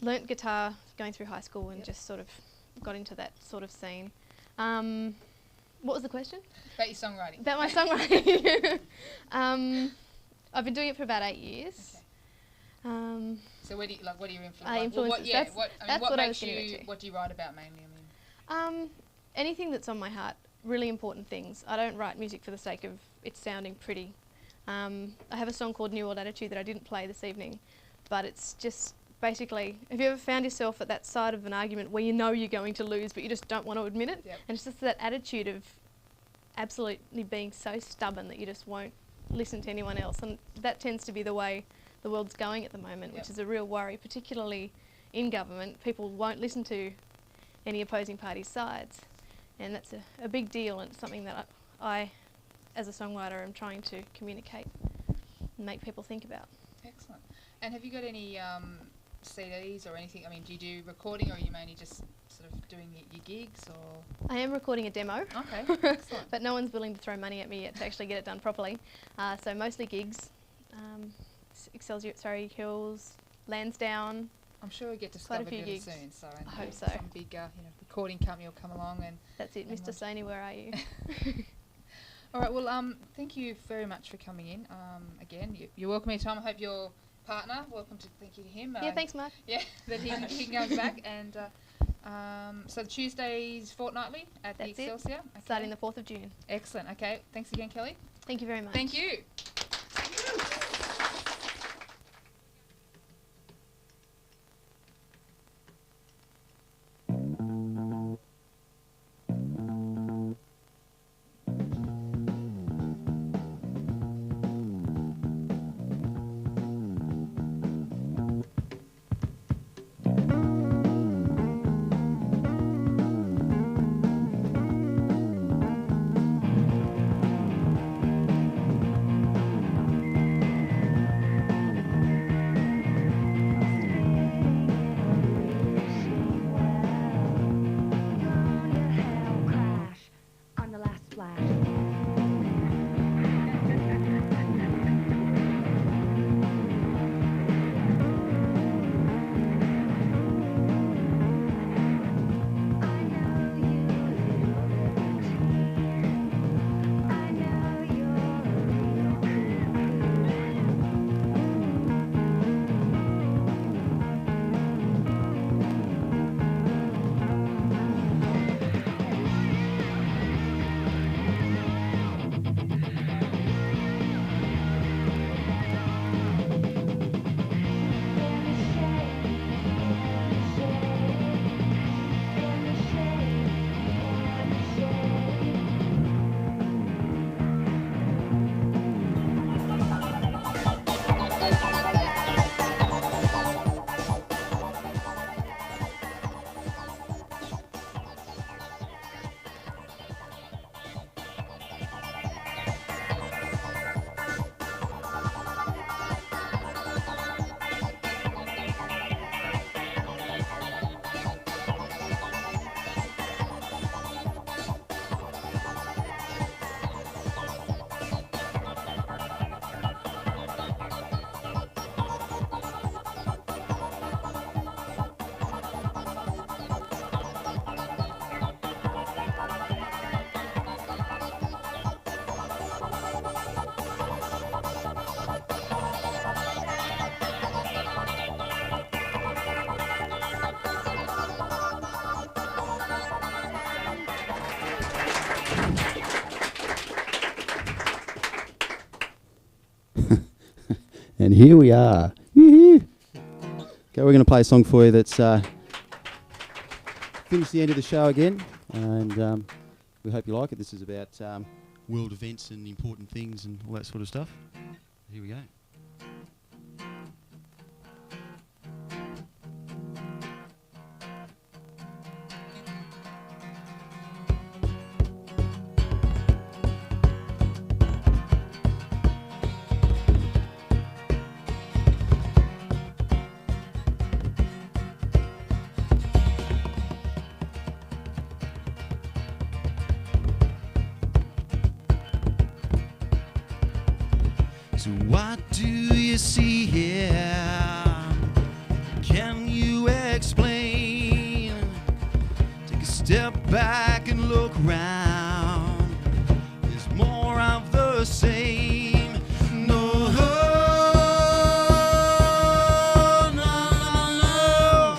learnt guitar going through high school and just sort of got into that sort of scene. What was the question? About your songwriting. About my songwriting. I've been doing it for about 8 years. Okay. So where do you, what are your influences? Influences. What That's what what I was makes gonna you? get to. What do you write about mainly? I mean. anything that's on my heart, really important things. I don't write music for the sake of it sounding pretty. I have a song called New World Attitude that I didn't play this evening, but it's just basically, have you ever found yourself at that side of an argument where you know you're going to lose but you just don't want to admit it? Yep. And it's just that attitude of absolutely being so stubborn that you just won't listen to anyone else, and that tends to be the way the world's going at the moment, which is a real worry, particularly in government. People won't listen to any opposing parties' sides, and that's a big deal, and it's something that I, as a songwriter, am trying to communicate and make people think about. Excellent. And have you got any CDs or anything? I mean, do you do recording, or are you mainly just sort of doing your gigs, or? I am recording a demo. Okay, excellent. But no one's willing to throw money at me yet to actually get it done properly. So mostly gigs. Excelsior, Surrey Hills, Lansdowne. I'm sure you'll get Quite a discovered few really gigs. soon. So I hope so. Some big recording company will come along and. That's it, Mr. Sony, where are you? All right. Well, thank you very much for coming in. Again, you're welcome anytime. I hope your partner, welcome to thank you to him. Yeah, thanks, Mark. Yeah, that he comes back and. So Tuesdays fortnightly at That's the Excelsior. it. Starting the 4th of June. Excellent. Okay. Thanks again, Kelly. Thank you very much. Thank you. And here we are. Okay, we're going to play a song for you that's finished the end of the show again, and we hope you like it. This is about world events and important things and all that sort of stuff. Here we go. So what do you see here? Can you explain? Take a step back and look round. There's more of the same. No, no, no, no.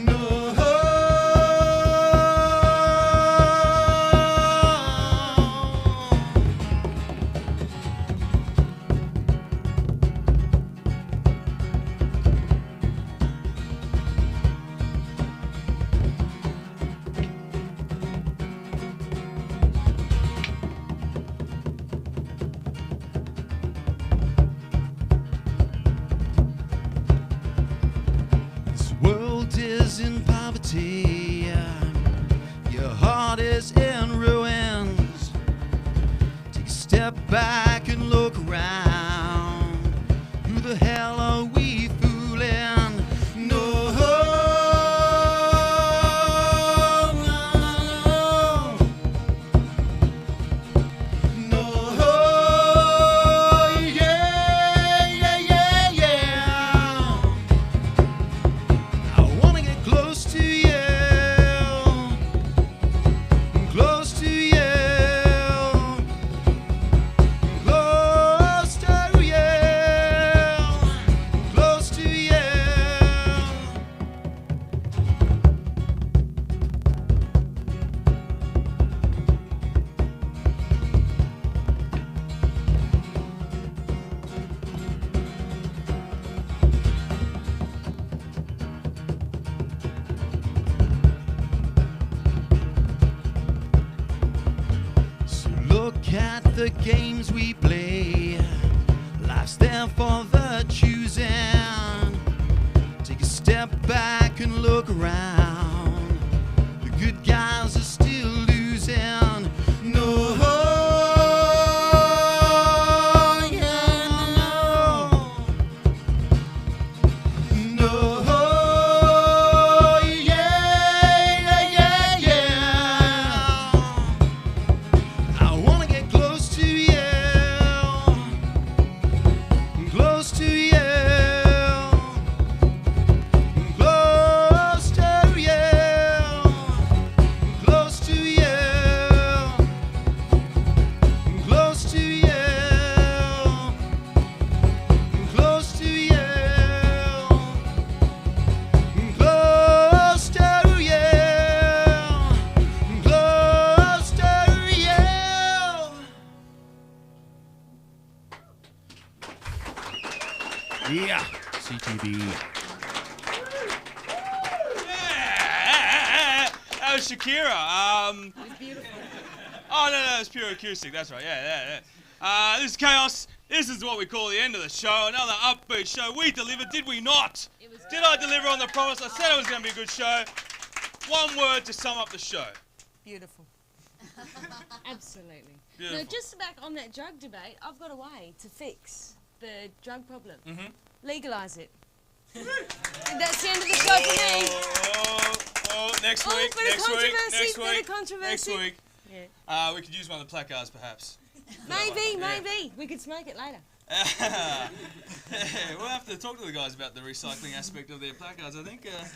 No. is in ruins. Take a step back and look around. Who the hell are we fooling? No, the games we play, life's there for the choosing. Take a step back and look around. The good guys are still losing. No, Yeah, CTV. That was Shakira. It was beautiful. Oh, no, it's Pure Acoustic. That's right. Yeah. This is Chaos. This is what we call the end of the show. Another upbeat show. We delivered, did we not? Did I deliver on the promise? I said it was going to be a good show. One word to sum up the show. Beautiful. Absolutely. Beautiful. Now, just back on that drug debate, I've got a way to fix the drug problem. Mm-hmm. Legalise it. And that's the end of the show for me. Next Oh, week. bit of controversy. Yeah. We could use one of the placards, perhaps. Maybe. We could smoke it later. We'll have to talk to the guys about the recycling aspect of their placards, I think. It's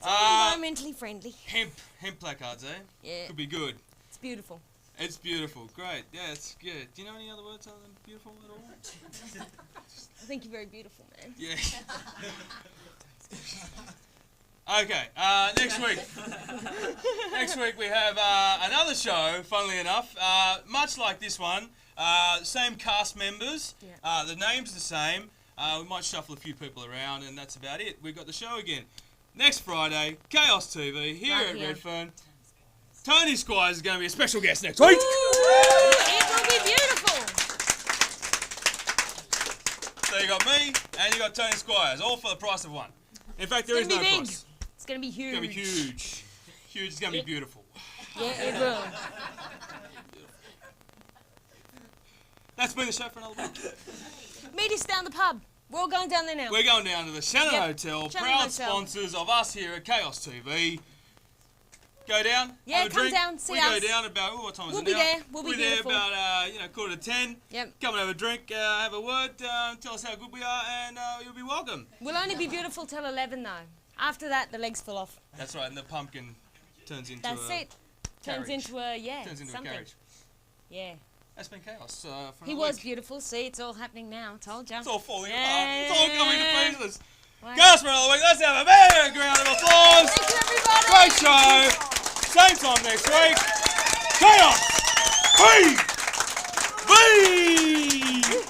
all environmentally friendly. Hemp placards, eh? Yeah. Could be good. It's beautiful. It's beautiful. Great. Yeah, it's good. Do you know any other words other than beautiful at all? I think you're very beautiful, man. Yeah. Okay, next week. Next week we have another show, funnily enough, much like this one. Same cast members, the name's the same. We might shuffle a few people around and that's about it. We've got the show again. Next Friday, Chaos TV, here at Redfern. Tony Squires is going to be a special guest next week. Ooh, it will be beautiful. So you got me and you got Tony Squires, all for the price of one. In fact, there is no price. It's going to be huge. It's going to be huge. Huge. It's going to be beautiful. Yeah, it will. That's been the show for another week. Meet us down the pub. We're all going down there now. We're going down to the Shannon Hotel, Shannon proud Hotel. sponsors of us here at Chaos TV. Go down, Yeah, have a come drink. down, see we us. go down about, what time is We'll it be now? there, we'll be We're there beautiful. about, 10:15. Yep. Come and have a drink, have a word, tell us how good we are, and you'll be welcome. We'll only be beautiful till 11 though. After that, the legs fall off. That's right, and the pumpkin turns into That's it. Turns carriage. into a, Turns into something. a carriage. Yeah. That's been Chaos for He another was week. beautiful. See, it's all happening now. Told ya. It's all falling Yeah. apart. It's all coming to pieces. Wow. Chaos for another week. Let's have a big round of applause. Thank you, everybody. Great show. Same time next week. Chaos. Be.